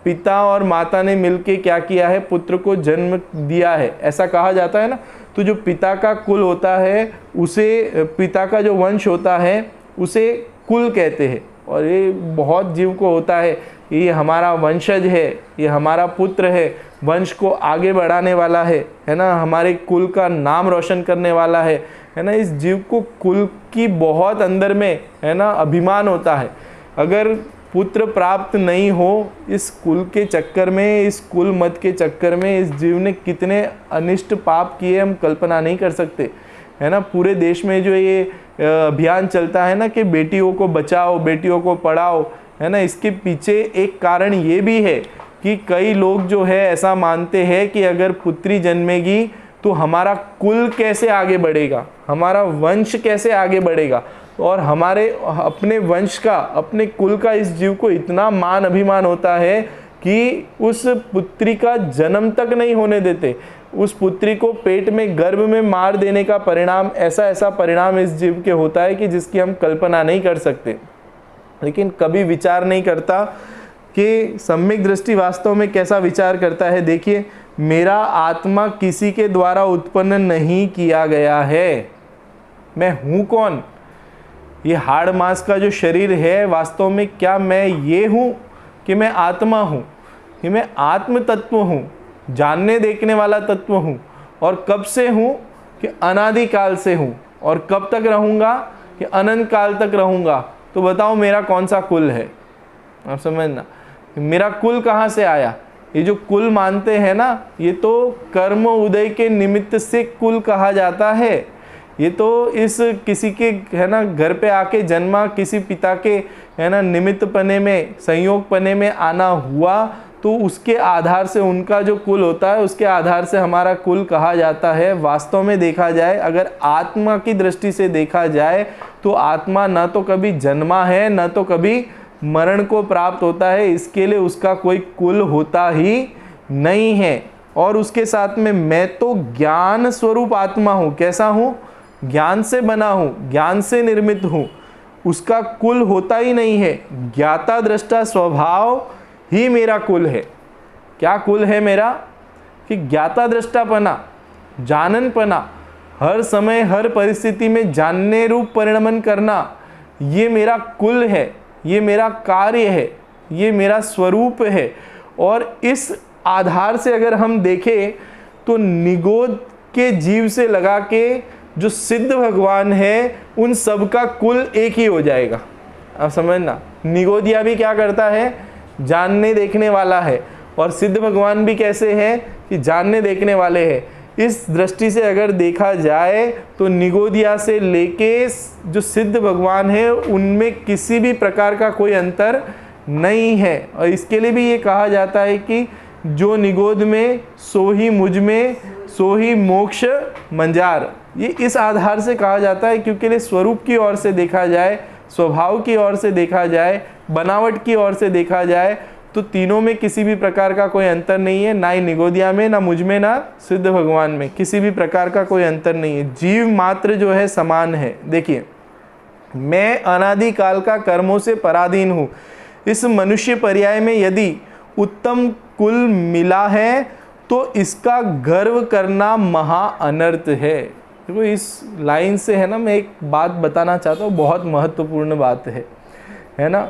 पिता और माता ने मिलके क्या किया है, पुत्र को जन्म दिया है, ऐसा कहा जाता है ना। तो जो पिता का कुल होता है उसे, पिता का जो वंश होता है उसे कुल कहते हैं। और ये बहुत जीव को होता है, ये हमारा वंशज है, ये हमारा पुत्र है, वंश को आगे बढ़ाने वाला है ना, हमारे कुल का नाम रोशन करने वाला है ना। इस जीव को कुल की बहुत अंदर में है ना अभिमान होता है। अगर पुत्र प्राप्त नहीं हो, इस कुल के चक्कर में, इस कुल मत के चक्कर में इस जीव ने कितने अनिष्ट पाप किए हम कल्पना नहीं कर सकते, है ना। पूरे देश में जो ये अभियान चलता है ना कि बेटियों को बचाओ, बेटियों को पढ़ाओ, है ना, इसके पीछे एक कारण ये भी है कि कई लोग जो है ऐसा मानते हैं कि अगर पुत्री जन्मेगी तो हमारा कुल कैसे आगे बढ़ेगा, हमारा वंश कैसे आगे बढ़ेगा। और हमारे अपने वंश का, अपने कुल का इस जीव को इतना मान अभिमान होता है कि उस पुत्री का जन्म तक नहीं होने देते, उस पुत्री को पेट में गर्भ में मार देने का परिणाम, ऐसा ऐसा परिणाम इस जीव के होता है कि जिसकी हम कल्पना नहीं कर सकते। लेकिन कभी विचार नहीं करता कि सम्यक दृष्टि वास्तव में कैसा विचार करता है। देखिए, मेरा आत्मा किसी के द्वारा उत्पन्न नहीं किया गया है। मैं हूँ कौन? ये हाड़ मांस का जो शरीर है, वास्तव में क्या मैं ये हूँ कि मैं आत्मा हूँ, कि मैं आत्म तत्व हूँ, जानने देखने वाला तत्व हूँ। और कब से हूँ? कि अनादिकाल से हूँ। और कब तक रहूँगा? कि अनंत काल तक रहूँगा। तो बताओ मेरा कौन सा कुल है? आप समझना, मेरा कुल कहाँ से आया? ये जो कुल मानते हैं ना, ये तो कर्म उदय के निमित्त से कुल कहा जाता है। ये तो इस किसी के है ना घर पे आके जन्मा, किसी पिता के है ना निमित्त पने में, संयोग पने में आना हुआ, तो उसके आधार से उनका जो कुल होता है उसके आधार से हमारा कुल कहा जाता है। वास्तव में देखा जाए, अगर आत्मा की दृष्टि से देखा जाए तो आत्मा न तो कभी जन्मा है, न तो कभी मरण को प्राप्त होता है। इसके लिए उसका कोई कुल होता ही नहीं है। और उसके साथ में मैं तो ज्ञान स्वरूप आत्मा हूँ। कैसा हूँ? ज्ञान से बना हूँ, ज्ञान से निर्मित हूँ। उसका कुल होता ही नहीं है। ज्ञाता दृष्टा स्वभाव ही मेरा कुल है। क्या कुल है मेरा? कि ज्ञाता दृष्टापना, जाननपना, हर समय हर परिस्थिति में जानने रूप परिणमन करना, ये मेरा कुल है, ये मेरा कार्य है, ये मेरा स्वरूप है। और इस आधार से अगर हम देखें तो निगोद के जीव से लगा के जो सिद्ध भगवान है उन सब का कुल एक ही हो जाएगा। आप समझना, निगोदिया भी क्या करता है? जानने देखने वाला है, और सिद्ध भगवान भी कैसे हैं? कि जानने देखने वाले हैं। इस दृष्टि से अगर देखा जाए तो निगोदिया से लेके जो सिद्ध भगवान है उनमें किसी भी प्रकार का कोई अंतर नहीं है। और इसके लिए भी ये कहा जाता है कि जो निगोद में सो ही मुझ में सो ही मोक्ष मंजार। ये इस आधार से कहा जाता है क्योंकि लिए स्वरूप की ओर से देखा जाए, स्वभाव की ओर से देखा जाए, बनावट की ओर से देखा जाए तो तीनों में किसी भी प्रकार का कोई अंतर नहीं है। ना ही निगोदिया में, ना मुझ में, ना सिद्ध भगवान में, किसी भी प्रकार का कोई अंतर नहीं है। जीव मात्र जो है समान है। देखिए, मैं अनादि काल का कर्मों से पराधीन हूँ। इस मनुष्य पर्याय में यदि उत्तम कुल मिला है तो इसका गर्व करना महा अनर्थ है। देखो, इस लाइन से है ना, मैं एक बात बताना चाहता हूँ, बहुत महत्वपूर्ण बात है ना।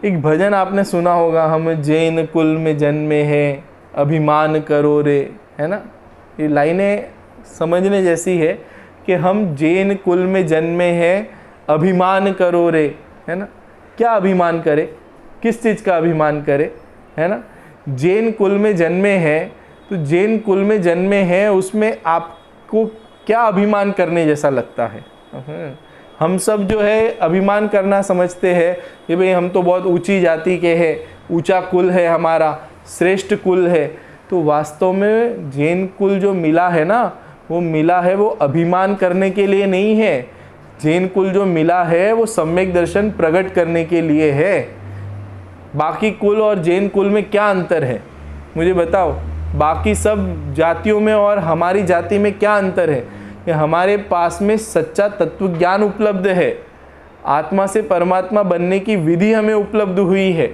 एक भजन आपने सुना होगा, हम जैन कुल में जन्मे हैं अभिमान करो रे, है ना। ये लाइनें समझने जैसी है कि हम जैन कुल में जन्मे हैं अभिमान करो रे, है ना। क्या अभिमान करे? किस चीज़ का अभिमान करे, है ना। जैन कुल में जन्मे हैं तो जैन कुल में जन्मे हैं उसमें आपको क्या अभिमान करने जैसा लगता है? हम सब जो है अभिमान करना समझते हैं कि भाई हम तो बहुत ऊंची जाति के हैं, ऊंचा कुल है हमारा, श्रेष्ठ कुल है। तो वास्तव में जैन कुल जो मिला है ना, वो मिला है वो अभिमान करने के लिए नहीं है। जैन कुल जो मिला है वो सम्यक दर्शन प्रकट करने के लिए है। बाकी कुल और जैन कुल में क्या अंतर है मुझे बताओ? बाकी सब जातियों में और हमारी जाति में क्या अंतर है? कि हमारे पास में सच्चा तत्व ज्ञान उपलब्ध है, आत्मा से परमात्मा बनने की विधि हमें उपलब्ध हुई है।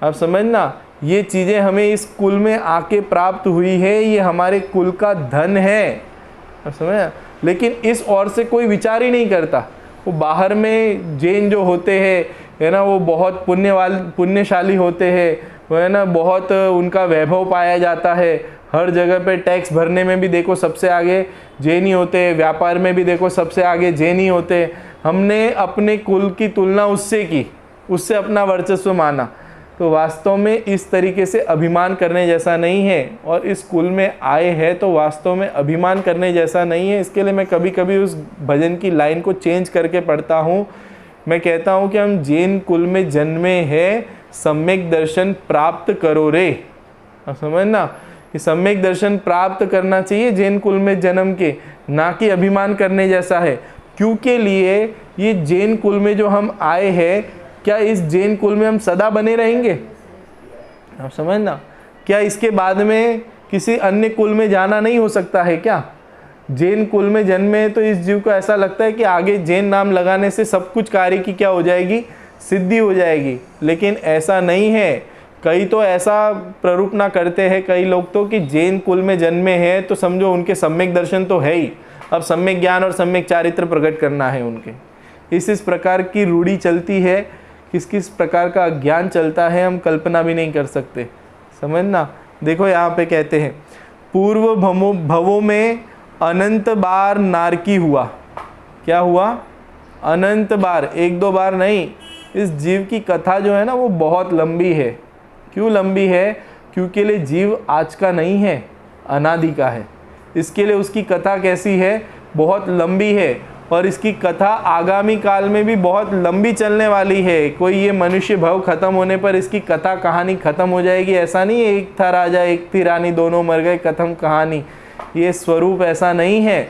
आप समझना, ये चीज़ें हमें इस कुल में आके प्राप्त हुई है, ये हमारे कुल का धन है। आप समझना, लेकिन इस ओर से कोई विचार ही नहीं करता। वो बाहर में जैन जो होते हैं, है ना, वो बहुत पुण्यशाली होते हैं, वो है ना, बहुत उनका वैभव पाया जाता है। हर जगह पे टैक्स भरने में भी देखो सबसे आगे जैन ही होते हैं, व्यापार में भी देखो सबसे आगे जैन ही होते हैं। हमने अपने कुल की तुलना उससे की, उससे अपना वर्चस्व माना। तो वास्तव में इस तरीके से अभिमान करने जैसा नहीं है, और इस कुल में आए हैं तो वास्तव में अभिमान करने जैसा नहीं है। इसके लिए मैं कभी कभी उस भजन की लाइन को चेंज करके पढ़ता हूँ। मैं कहता हूँ कि हम जैन कुल में जन्मे हैं, सम्यक दर्शन प्राप्त करो रे। आप समझना कि सम्यक दर्शन प्राप्त करना चाहिए जैन कुल में जन्म के, ना कि अभिमान करने जैसा है। क्योंकि लिए ये जैन कुल में जो हम आए हैं, क्या इस जैन कुल में हम सदा बने रहेंगे? आप समझना, क्या इसके बाद में किसी अन्य कुल में जाना नहीं हो सकता है क्या? जैन कुल में जन्मे तो इस जीव को ऐसा लगता है कि आगे जैन नाम लगाने से सब कुछ कार्य की क्या हो जाएगी? सिद्धि हो जाएगी। लेकिन ऐसा नहीं है। कई तो ऐसा प्ररूपना करते हैं कई लोग तो कि जैन कुल में जन्मे हैं तो समझो उनके सम्यक दर्शन तो है ही, अब सम्यक ज्ञान और सम्यक चारित्र प्रकट करना है उनके। इस प्रकार की रूढ़ी चलती है, किस किस प्रकार का ज्ञान चलता है हम कल्पना भी नहीं कर सकते। समझना, देखो यहाँ पे कहते हैं, पूर्व भवों में अनंत बार नारकी हुआ। क्या हुआ? अनंत बार, एक दो बार नहीं। इस जीव की कथा जो है ना वो बहुत लंबी है। क्यों लंबी है? क्योंकि लिए जीव आज का नहीं है, अनादि का है। इसके लिए उसकी कथा कैसी है? बहुत लंबी है, और इसकी कथा आगामी काल में भी बहुत लंबी चलने वाली है। कोई ये मनुष्य भव खत्म होने पर इसकी कथा कहानी खत्म हो जाएगी ऐसा नहीं है। एक था राजा एक थी रानी, दोनों मर गए, खत्म कहानी। ये स्वरूप ऐसा नहीं है।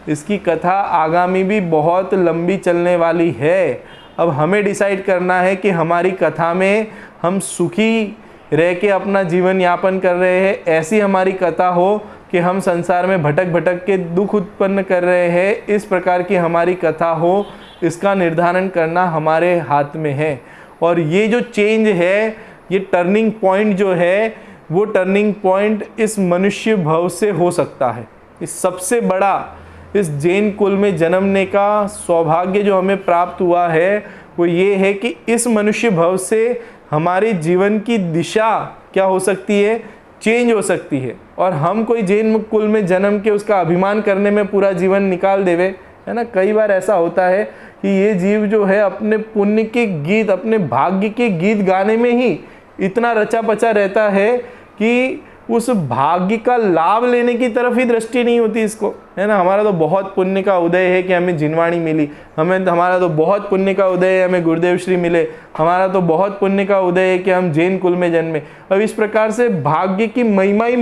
इसकी कथा आगामी भी बहुत लंबी चलने वाली है। अब हमें डिसाइड करना है कि हमारी कथा में हम सुखी रह के अपना जीवन यापन कर रहे हैं, ऐसी हमारी कथा हो कि हम संसार में भटक भटक के दुख उत्पन्न कर रहे हैं, इस प्रकार की हमारी कथा हो, इसका निर्धारण करना हमारे हाथ में है। और ये जो चेंज है, ये टर्निंग पॉइंट जो है, वो टर्निंग पॉइंट इस मनुष्य भव से हो सकता है। इस सबसे बड़ा इस जैन कुल में जन्मने का सौभाग्य जो हमें प्राप्त हुआ है वो ये है कि इस मनुष्य भव से हमारे जीवन की दिशा क्या हो सकती है, चेंज हो सकती है। और हम कोई जैन कुल में जन्म के उसका अभिमान करने में पूरा जीवन निकाल देवे, है ना। कई बार ऐसा होता है कि ये जीव जो है अपने पुण्य के गीत, अपने भाग्य के गीत गाने में ही इतना रचा पचा रहता है कि उस भाग्य का लाभ लेने की तरफ ही दृष्टि नहीं होती इसको, है ना। हमारा तो बहुत पुण्य का उदय है कि हमें जिनवाणी मिली, हमारा तो बहुत पुण्य का उदय है हमें गुरुदेव श्री मिले, हमारा तो बहुत पुण्य का उदय है कि हम जैन कुल में जन्मे। अब इस प्रकार से भाग्य की महिमा ही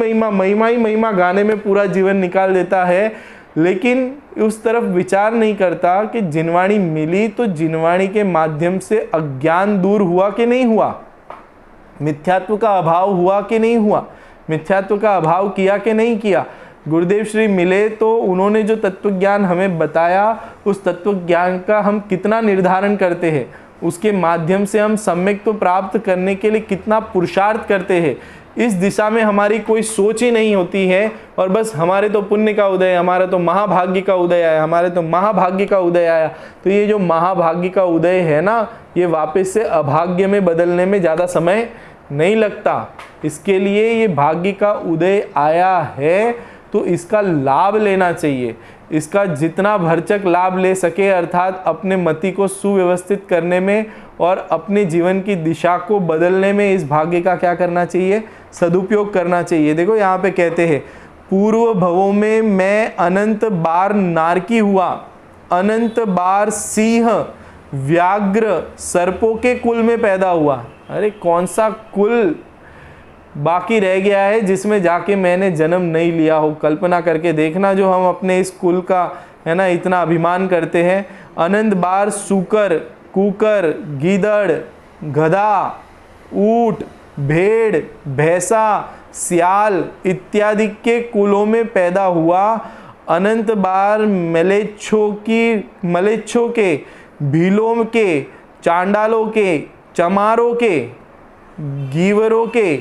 महिमा गाने में पूरा जीवन निकाल देता है, लेकिन उस तरफ विचार नहीं करता कि जिनवाणी मिली तो जिनवाणी के माध्यम से अज्ञान दूर हुआ कि नहीं हुआ, मिथ्यात्व का अभाव हुआ कि नहीं हुआ, मिथ्यात्व का अभाव किया कि नहीं किया। गुरुदेव श्री मिले तो उन्होंने जो तत्व ज्ञान हमें बताया, उस तत्व ज्ञान का हम कितना निर्धारण करते हैं, उसके माध्यम से हम सम्यक तो प्राप्त करने के लिए कितना पुरुषार्थ करते हैं, इस दिशा में हमारी कोई सोच ही नहीं होती है। और बस हमारे तो पुण्य का उदय, हमारा तो महाभाग्य का उदय आया, हमारे तो महाभाग्य का उदय आया। तो ये जो महाभाग्य का उदय है ना, ये वापस से अभाग्य में बदलने में ज़्यादा समय नहीं लगता। इसके लिए ये भाग्य का उदय आया है तो इसका लाभ लेना चाहिए, इसका जितना भरचक लाभ ले सके, अर्थात अपने मति को सुव्यवस्थित करने में और अपने जीवन की दिशा को बदलने में इस भाग्य का क्या करना चाहिए, सदुपयोग करना चाहिए। देखो यहाँ पे कहते हैं, पूर्व भवों में मैं अनंत बार नारकी हुआ, अनंत बार सिंह व्याघ्र सर्पों के कुल में पैदा हुआ। अरे कौन सा कुल बाकी रह गया है जिसमें जाके मैंने जन्म नहीं लिया हो। कल्पना करके देखना, जो हम अपने इस कुल का, है ना, इतना अभिमान करते हैं। अनंत बार सूकर, कुकर, गीदड़, गधा, ऊंट, भेड़, भैंसा, सियाल इत्यादि के कुलों में पैदा हुआ। अनंत बार मलेच्छों के, भीलों के, चांडालों के, चमारों के, गीवरों के,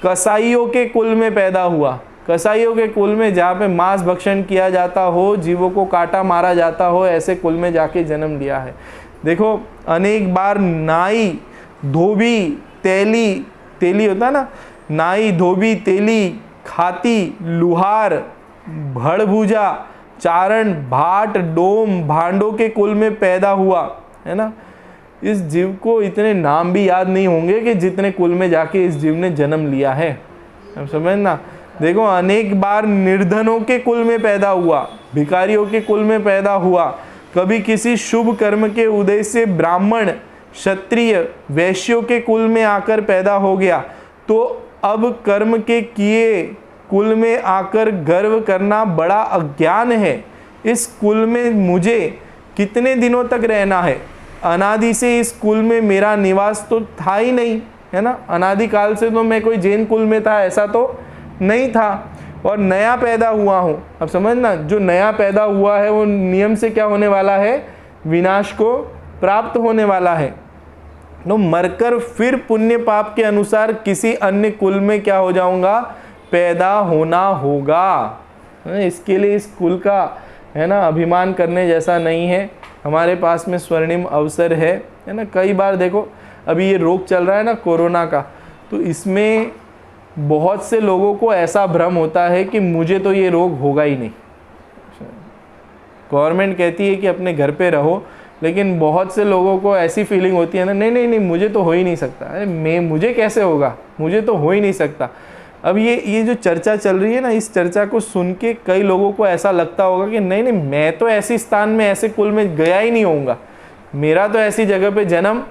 कसाईयों के कुल में पैदा हुआ। कसाईयों के कुल में, जहाँ पे मांस भक्षण किया जाता हो, जीवों को काटा मारा जाता हो, ऐसे कुल में जाके जन्म लिया है। देखो, अनेक बार नाई, धोबी, तेली होता है ना, नाई, धोबी, तेली, खाती, लुहार, भड़भूजा, चारण, भाट, डोम, भांडों के कुल में पैदा हुआ, है ना। इस जीव को इतने नाम भी याद नहीं होंगे कि जितने कुल में जाके इस जीव ने जन्म लिया है। अब समझना, देखो, अनेक बार निर्धनों के कुल में पैदा हुआ, भिखारियों के कुल में पैदा हुआ। कभी किसी शुभ कर्म के उदय से ब्राह्मण, क्षत्रिय, वैश्यों के कुल में आकर पैदा हो गया। तो अब कर्म के किए कुल में आकर गर्व करना बड़ा अज्ञान है। इस कुल में मुझे कितने दिनों तक रहना है? अनादि से इस कुल में मेरा निवास तो था ही नहीं, है ना। अनादि काल से तो मैं कोई जैन कुल में था, ऐसा तो नहीं था। और नया पैदा हुआ हूँ। अब समझना, जो नया पैदा हुआ है वो नियम से क्या होने वाला है, विनाश को प्राप्त होने वाला है। तो मरकर फिर पुण्य पाप के अनुसार किसी अन्य कुल में क्या हो जाऊंगा, पैदा होना होगा। इसके लिए इस कुल का, है ना, अभिमान करने जैसा नहीं है। हमारे पास में स्वर्णिम अवसर है ना। कई बार देखो, अभी ये रोग चल रहा है ना कोरोना का, तो इसमें बहुत से लोगों को ऐसा भ्रम होता है कि मुझे तो ये रोग होगा ही नहीं। गवर्नमेंट कहती है कि अपने घर पे रहो, लेकिन बहुत से लोगों को ऐसी फीलिंग होती है ना, नहीं मुझे तो हो ही नहीं सकता, अरे मुझे कैसे होगा, मुझे तो हो ही नहीं सकता। अब ये जो चर्चा चल रही है ना, इस चर्चा को सुन के कई लोगों को ऐसा लगता होगा कि नहीं मैं तो ऐसी स्थान में, ऐसे कुल में गया ही नहीं होऊंगा, मेरा तो ऐसी जगह पे जन्म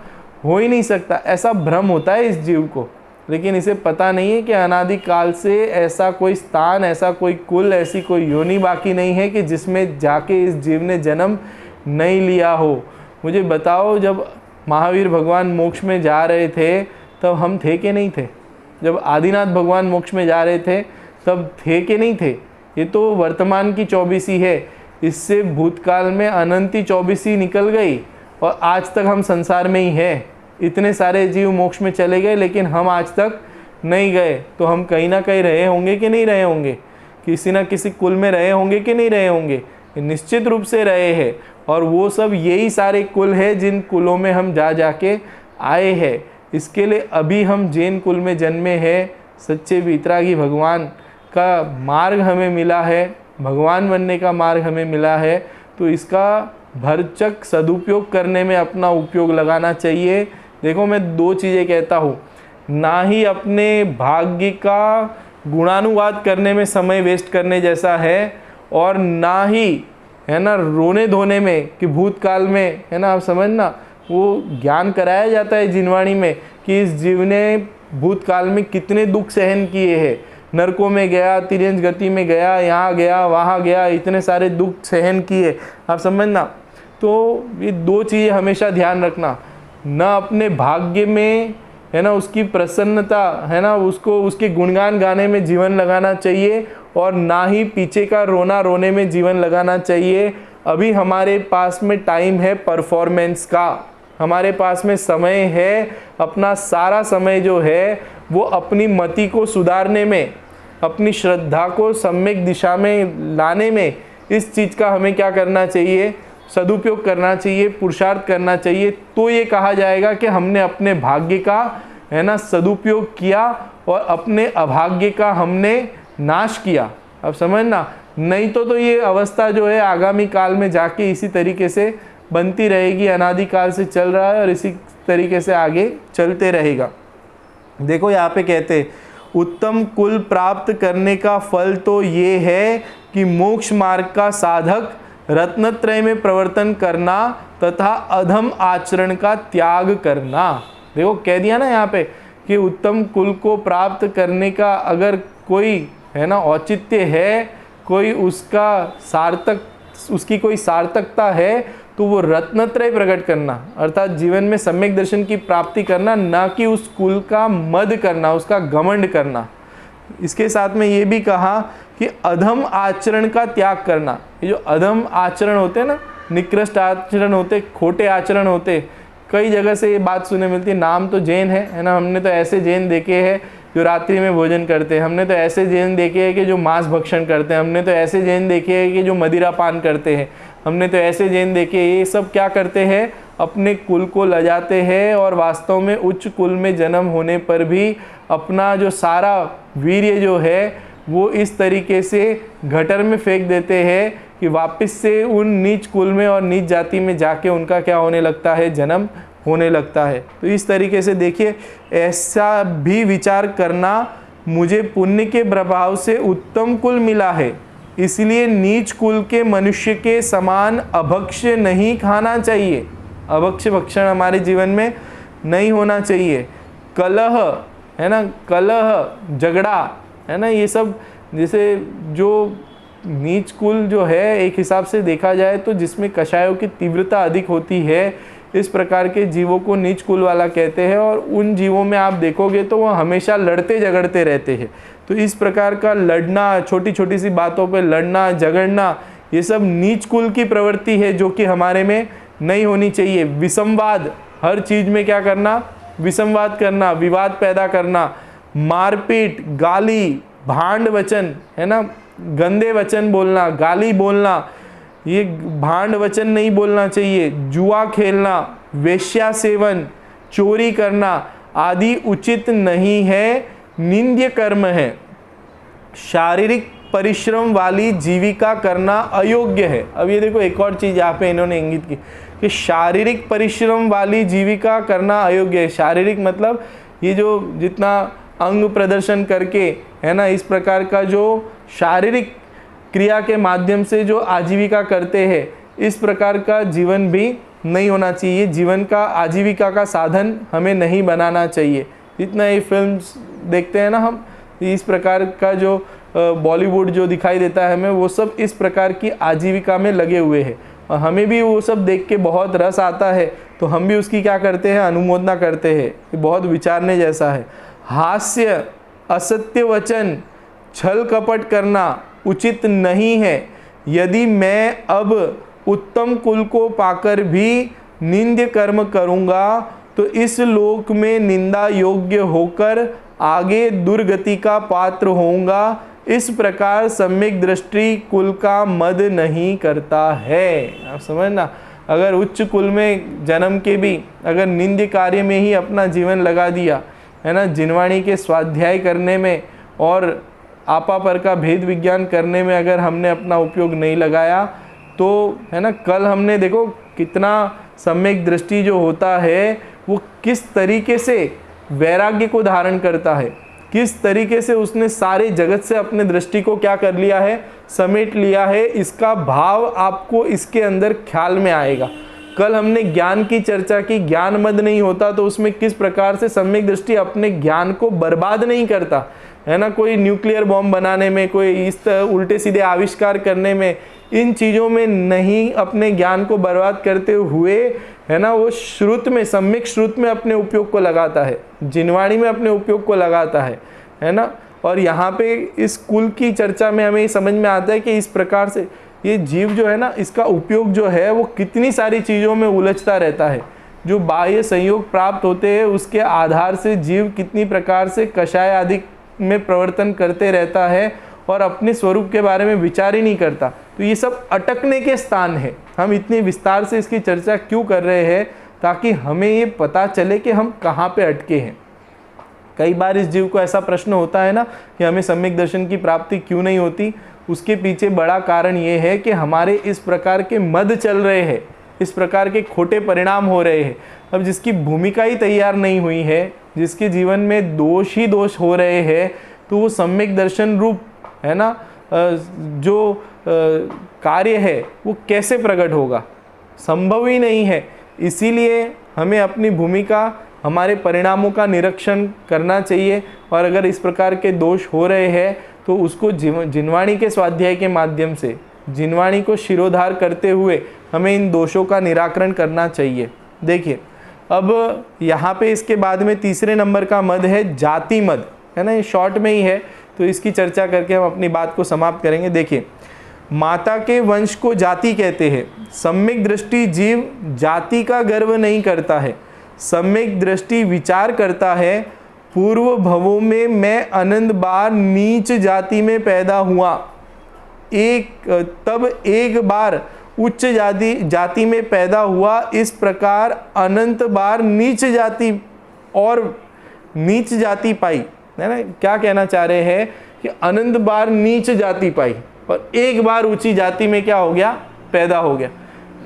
हो ही नहीं सकता। ऐसा भ्रम होता है इस जीव को, लेकिन इसे पता नहीं है कि अनादि काल से ऐसा कोई स्थान, ऐसा कोई कुल, ऐसी कोई योनि बाकी नहीं है कि जिसमें जाके इस जीव ने जन्म नहीं लिया हो। मुझे बताओ, जब महावीर भगवान मोक्ष में जा रहे थे तब हम थे कि नहीं थे? जब आदिनाथ भगवान मोक्ष में जा रहे थे तब थे कि नहीं थे? ये तो वर्तमान की 24 ही है। इससे भूतकाल में अनंती 24 ही निकल गई और आज तक हम संसार में ही हैं। इतने सारे जीव मोक्ष में चले गए लेकिन हम आज तक नहीं गए। तो हम कहीं ना कहीं रहे होंगे कि नहीं रहे होंगे, किसी ना किसी कुल में रहे होंगे कि नहीं रहे होंगे, निश्चित रूप से रहे हैं। और वो सब यही सारे कुल है जिन कुलों में हम जा जाके आए हैं। इसके लिए अभी हम जैन कुल में जन्मे हैं, सच्चे वीतरागी भगवान का मार्ग हमें मिला है, भगवान बनने का मार्ग हमें मिला है। तो इसका भरचक सदुपयोग करने में अपना उपयोग लगाना चाहिए। देखो मैं 2 चीज़ें कहता हूँ, ना ही अपने भाग्य का गुणानुवाद करने में समय वेस्ट करने जैसा है, और ना ही है ना रोने धोने में कि भूतकाल में है ना, आप समझना वो ज्ञान कराया जाता है जिनवाणी में कि इस जीव ने भूतकाल में कितने दुख सहन किए हैं, नरकों में गया, तिरंज गति में गया, यहाँ गया वहाँ गया, इतने सारे दुख सहन किए, आप समझना। तो ये 2 चीज़ें हमेशा ध्यान रखना, ना अपने भाग्य में है ना उसकी प्रसन्नता है ना उसको उसके गुणगान गाने में जीवन लगाना चाहिए, और ना ही पीछे का रोना रोने में जीवन लगाना चाहिए। अभी हमारे पास में टाइम है परफॉर्मेंस का, हमारे पास में समय है, अपना सारा समय जो है वो अपनी मति को सुधारने में, अपनी श्रद्धा को सम्यक दिशा में लाने में, इस चीज़ का हमें क्या करना चाहिए, सदुपयोग करना चाहिए, पुरुषार्थ करना चाहिए। तो ये कहा जाएगा कि हमने अपने भाग्य का है ना सदुपयोग किया और अपने अभाग्य का हमने नाश किया। अब समझना, नहीं तो ये अवस्था जो है आगामी काल में जाके इसी तरीके से बनती रहेगी, अनादिकाल से चल रहा है और इसी तरीके से आगे चलते रहेगा। देखो यहाँ पे कहते उत्तम कुल प्राप्त करने का फल तो ये है कि मोक्ष मार्ग का साधक रत्नत्रय में प्रवर्तन करना तथा अधम आचरण का त्याग करना। देखो कह दिया ना यहाँ पे कि उत्तम कुल को प्राप्त करने का अगर कोई है ना औचित्य है, कोई उसका सार्थक उसकी कोई सार्थकता है, तो वो रत्नत्रय प्रकट करना, अर्थात जीवन में सम्यक दर्शन की प्राप्ति करना, ना कि उस कुल का मद करना, उसका घमंड करना। इसके साथ में ये भी कहा कि अधम आचरण का त्याग करना। ये जो अधम आचरण होते हैं ना, निकृष्ट आचरण होते, खोटे आचरण होते, कई जगह से ये बात सुनने मिलती है। नाम तो जैन है ना, हमने तो ऐसे जैन देखे हैं जो रात्रि में भोजन करते हैं, हमने तो ऐसे जैन देखे हैं कि जो मांस भक्षण करते हैं, हमने तो ऐसे जैन देखे हैं कि जो मदिरा पान करते हैं, हमने तो ऐसे जैन देखे। ये सब क्या करते हैं, अपने कुल को लजाते हैं और वास्तव में उच्च कुल में जन्म होने पर भी अपना जो सारा वीर्य जो है वो इस तरीके से गटर में फेंक देते हैं कि वापस से उन नीच कुल में और नीच जाति में जाके उनका क्या होने लगता है, जन्म होने लगता है। तो इस तरीके से देखिए, ऐसा भी विचार करना, मुझे पुण्य के प्रभाव से उत्तम कुल मिला है, इसलिए नीच कुल के मनुष्य के समान अभक्ष्य नहीं खाना चाहिए। अभक्ष्य भक्षण हमारे जीवन में नहीं होना चाहिए। कलह है ना, कलह झगड़ा है ना, ये सब जैसे जो नीच कुल जो है एक हिसाब से देखा जाए तो जिसमें कषायों की तीव्रता अधिक होती है, इस प्रकार के जीवों को नीच कुल वाला कहते हैं। और उन जीवों में आप देखोगे तो वो हमेशा लड़ते झगड़ते रहते हैं। तो इस प्रकार का लड़ना, छोटी छोटी सी बातों पे लड़ना झगड़ना, ये सब नीच कुल की प्रवृत्ति है जो कि हमारे में नहीं होनी चाहिए। विसंवाद, हर चीज़ में क्या करना, विसंवाद करना, विवाद पैदा करना, मारपीट, गाली, भांड वचन है ना, गंदे वचन बोलना, गाली बोलना, ये भांड वचन नहीं बोलना चाहिए। जुआ खेलना, वेश्या सेवन, चोरी करना आदि उचित नहीं है, निंद्य कर्म है। शारीरिक परिश्रम वाली जीविका करना अयोग्य है। अब ये देखो एक और चीज़ यहाँ पे इन्होंने इंगित की कि शारीरिक परिश्रम वाली जीविका करना अयोग्य है। शारीरिक मतलब ये जो जितना अंग प्रदर्शन करके है ना, इस प्रकार का जो शारीरिक क्रिया के माध्यम से जो आजीविका करते हैं, इस प्रकार का जीवन भी नहीं होना चाहिए। जीवन का आजीविका का साधन हमें नहीं बनाना चाहिए। जितना ये फिल्म्स देखते हैं ना हम, इस प्रकार का जो बॉलीवुड जो दिखाई देता है हमें, वो सब इस प्रकार की आजीविका में लगे हुए हैं और हमें भी वो सब देख के बहुत रस आता है, तो हम भी उसकी क्या करते हैं, अनुमोदना करते हैं। ये बहुत विचारने जैसा है। हास्य, असत्य वचन, छल कपट करना उचित नहीं है। यदि मैं अब उत्तम कुल को पाकर भी निंद्य कर्म करूँगा तो इस लोक में निंदा योग्य होकर आगे दुर्गति का पात्र होऊंगा। इस प्रकार सम्यक दृष्टि कुल का मद नहीं करता है। आप समझना, अगर उच्च कुल में जन्म के भी अगर निंद्य कार्य में ही अपना जीवन लगा दिया है ना, जिनवाणी के स्वाध्याय करने में और आपा पर का भेद विज्ञान करने में अगर हमने अपना उपयोग नहीं लगाया तो है ना, कल हमने देखो कितना सम्यक दृष्टि जो होता है वो किस तरीके से वैराग्य को धारण करता है, किस तरीके से उसने सारे जगत से अपने दृष्टि को क्या कर लिया है, समेट लिया है। इसका भाव आपको इसके अंदर ख्याल में आएगा। कल हमने ज्ञान की चर्चा की, ज्ञान मद नहीं होता तो उसमें किस प्रकार से सम्यक दृष्टि अपने ज्ञान को बर्बाद नहीं करता है ना, कोई न्यूक्लियर बॉम्ब बनाने में, कोई इस उल्टे सीधे आविष्कार करने में, इन चीज़ों में नहीं अपने ज्ञान को बर्बाद करते हुए है ना, वो श्रुत में, सम्यक श्रुत में अपने उपयोग को लगाता है, जिनवाणी में अपने उपयोग को लगाता है ना। और यहाँ पे इस कुल की चर्चा में हमें समझ में आता है कि इस प्रकार से ये जीव जो है ना, इसका उपयोग जो है वो कितनी सारी चीज़ों में उलझता रहता है। जो बाह्य संयोग प्राप्त होते हैं उसके आधार से जीव कितनी प्रकार से कषाय आदि में प्रवर्तन करते रहता है और अपने स्वरूप के बारे में विचार ही नहीं करता। तो ये सब अटकने के स्थान है। हम इतनी विस्तार से इसकी चर्चा क्यों कर रहे हैं, ताकि हमें ये पता चले कि हम कहाँ पे अटके हैं। कई बार इस जीव को ऐसा प्रश्न होता है ना कि हमें सम्यक दर्शन की प्राप्ति क्यों नहीं होती। उसके पीछे बड़ा कारण ये है कि हमारे इस प्रकार के मद चल रहे हैं, इस प्रकार के खोटे परिणाम हो रहे हैं। अब जिसकी भूमिका ही तैयार नहीं हुई है, जिसके जीवन में दोष ही दोष हो रहे हैं, तो वो सम्यक दर्शन रूप है ना जो कार्य है वो कैसे प्रकट होगा, संभव ही नहीं है। इसीलिए हमें अपनी भूमिका, हमारे परिणामों का निरीक्षण करना चाहिए। और अगर इस प्रकार के दोष हो रहे हैं तो उसको जिनवाणी के स्वाध्याय के माध्यम से, जिनवाणी को शिरोधार करते हुए हमें इन दोषों का निराकरण करना चाहिए। देखिए अब यहाँ पे इसके बाद में तीसरे नंबर का मद है जाति मद, है ना। ये शॉर्ट में ही है तो इसकी चर्चा करके हम अपनी बात को समाप्त करेंगे। देखिए, माता के वंश को जाति कहते हैं। सम्यक दृष्टि जीव जाति का गर्व नहीं करता है। सम्यक दृष्टि विचार करता है, पूर्व भवों में मैं अनंत बार नीच जाति में पैदा हुआ, तब एक बार उच्च जाति में पैदा हुआ। इस प्रकार अनंत बार नीच जाति और नीच जाति पाई, है ना। क्या कहना चाह रहे हैं कि अनंत बार नीच जाति पाई और एक बार ऊंची जाति में क्या हो गया, पैदा हो गया।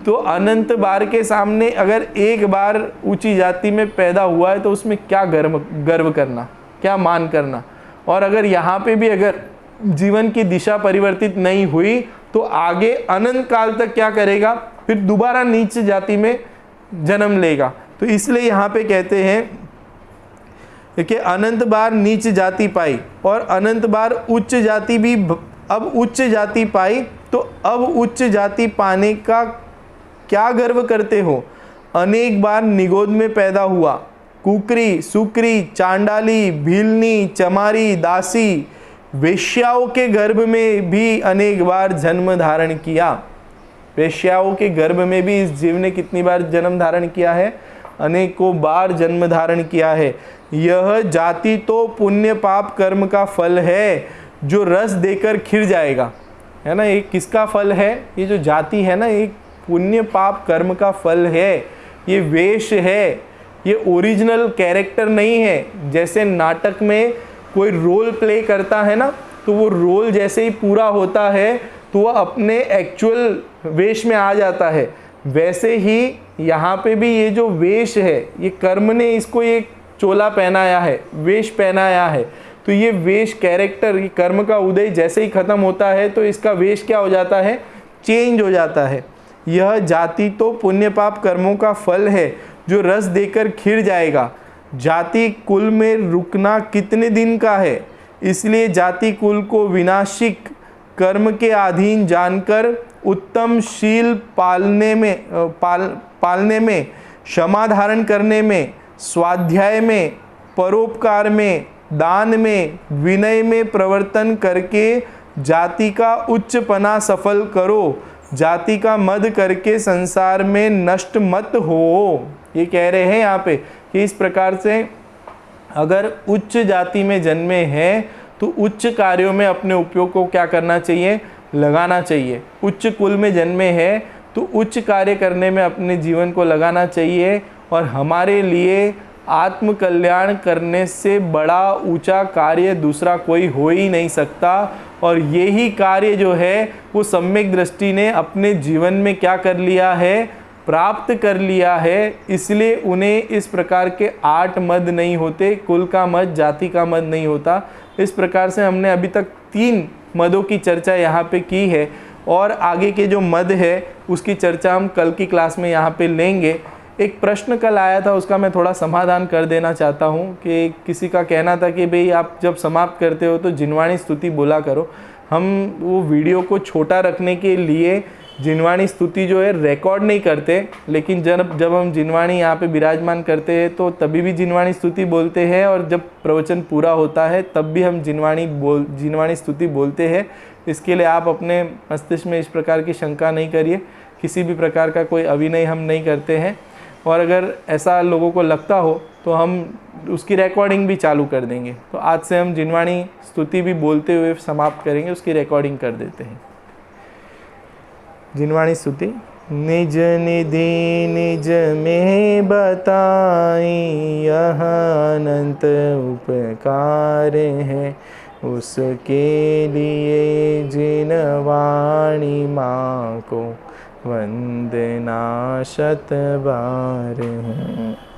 तो अनंत बार के सामने अगर एक बार ऊंची जाति में पैदा हुआ है तो उसमें क्या गर्व करना, क्या मान करना। और अगर यहाँ पे भी अगर जीवन की दिशा परिवर्तित नहीं हुई तो आगे अनंत काल तक क्या करेगा, फिर दोबारा नीच जाति में जन्म लेगा। तो इसलिए यहाँ पे कहते हैं कि अनंत बार नीच जाति पाई और अनंत बार उच्च जाति भी, अब उच्च जाति पाई तो अब उच्च जाति पाने का क्या गर्व करते हो। अनेक बार निगोद में पैदा हुआ, कुकरी, सुकरी, चांडाली, भीलनी, चमारी, दासी, वेश्याओं के गर्भ में भी अनेक बार जन्म धारण किया। वेश्याओं के गर्भ में भी इस जीव ने कितनी बार जन्म धारण किया है, अनेकों बार जन्म धारण किया है। यह जाति तो पुण्य पाप कर्म का फल है जो रस देकर खिर जाएगा, है ना। ये किसका फल है, ये जो जाति है ना, ये पुण्य पाप कर्म का फल है। ये वेश है, ये ओरिजिनल कैरेक्टर नहीं है। जैसे नाटक में कोई रोल प्ले करता है ना, तो वो रोल जैसे ही पूरा होता है तो वह अपने एक्चुअल वेश में आ जाता है। वैसे ही यहाँ पे भी ये जो वेश है, ये कर्म ने इसको एक चोला पहनाया है, वेश पहनाया है। तो ये वेश कैरेक्टर, ये कर्म का उदय जैसे ही खत्म होता है तो इसका वेश क्या हो जाता है, चेंज हो जाता है। यह जाति तो पुण्य पाप कर्मों का फल है जो रस देकर खिर जाएगा। जाति कुल में रुकना कितने दिन का है, इसलिए जाति कुल को विनाशिक कर्म के अधीन जानकर उत्तम शील पालने में, क्षमा धारण करने में, स्वाध्याय में, परोपकार में, दान में, विनय में प्रवर्तन करके जाति का उच्चपना सफल करो, जाति का मद करके संसार में नष्ट मत हो। ये कह रहे हैं यहाँ पे कि इस प्रकार से अगर उच्च जाति में जन्मे हैं तो उच्च कार्यों में अपने उपयोग को क्या करना चाहिए, लगाना चाहिए। उच्च कुल में जन्मे हैं तो उच्च कार्य करने में अपने जीवन को लगाना चाहिए। और हमारे लिए आत्म कल्याण करने से बड़ा ऊंचा कार्य दूसरा कोई हो ही नहीं सकता। और यही कार्य जो है वो सम्यक दृष्टि ने अपने जीवन में क्या कर लिया है, प्राप्त कर लिया है। इसलिए उन्हें इस प्रकार के 8 मद नहीं होते, कुल का मद, जाति का मद नहीं होता। इस प्रकार से हमने अभी तक 3 मदों की चर्चा यहाँ पे की है और आगे के जो मद है उसकी चर्चा हम कल की क्लास में यहाँ पे लेंगे। एक प्रश्न कल आया था, उसका मैं थोड़ा समाधान कर देना चाहता हूँ कि किसी का कहना था कि भाई आप जब समाप्त करते हो तो जिनवाणी स्तुति बोला करो। हम वो वीडियो को छोटा रखने के लिए जिनवाणी स्तुति जो है रिकॉर्ड नहीं करते, लेकिन जब हम जिनवाणी यहाँ पे विराजमान करते हैं तो तभी भी जिनवाणी स्तुति बोलते हैं, और जब प्रवचन पूरा होता है तब भी हम जिनवाणी स्तुति बोलते हैं। इसके लिए आप अपने मस्तिष्क में इस प्रकार की शंका नहीं करिए, किसी भी प्रकार का कोई अभिनय हम नहीं करते हैं। और अगर ऐसा लोगों को लगता हो तो हम उसकी रिकॉर्डिंग भी चालू कर देंगे। तो आज से हम जिनवाणी स्तुति भी बोलते हुए समाप्त करेंगे, उसकी रिकॉर्डिंग कर देते हैं। जिनवाणी स्तुति। निज निधि निज में बताई यह अनंत उपकार है, उसके लिए जिनवाणी माँ को वंदना शत बार है।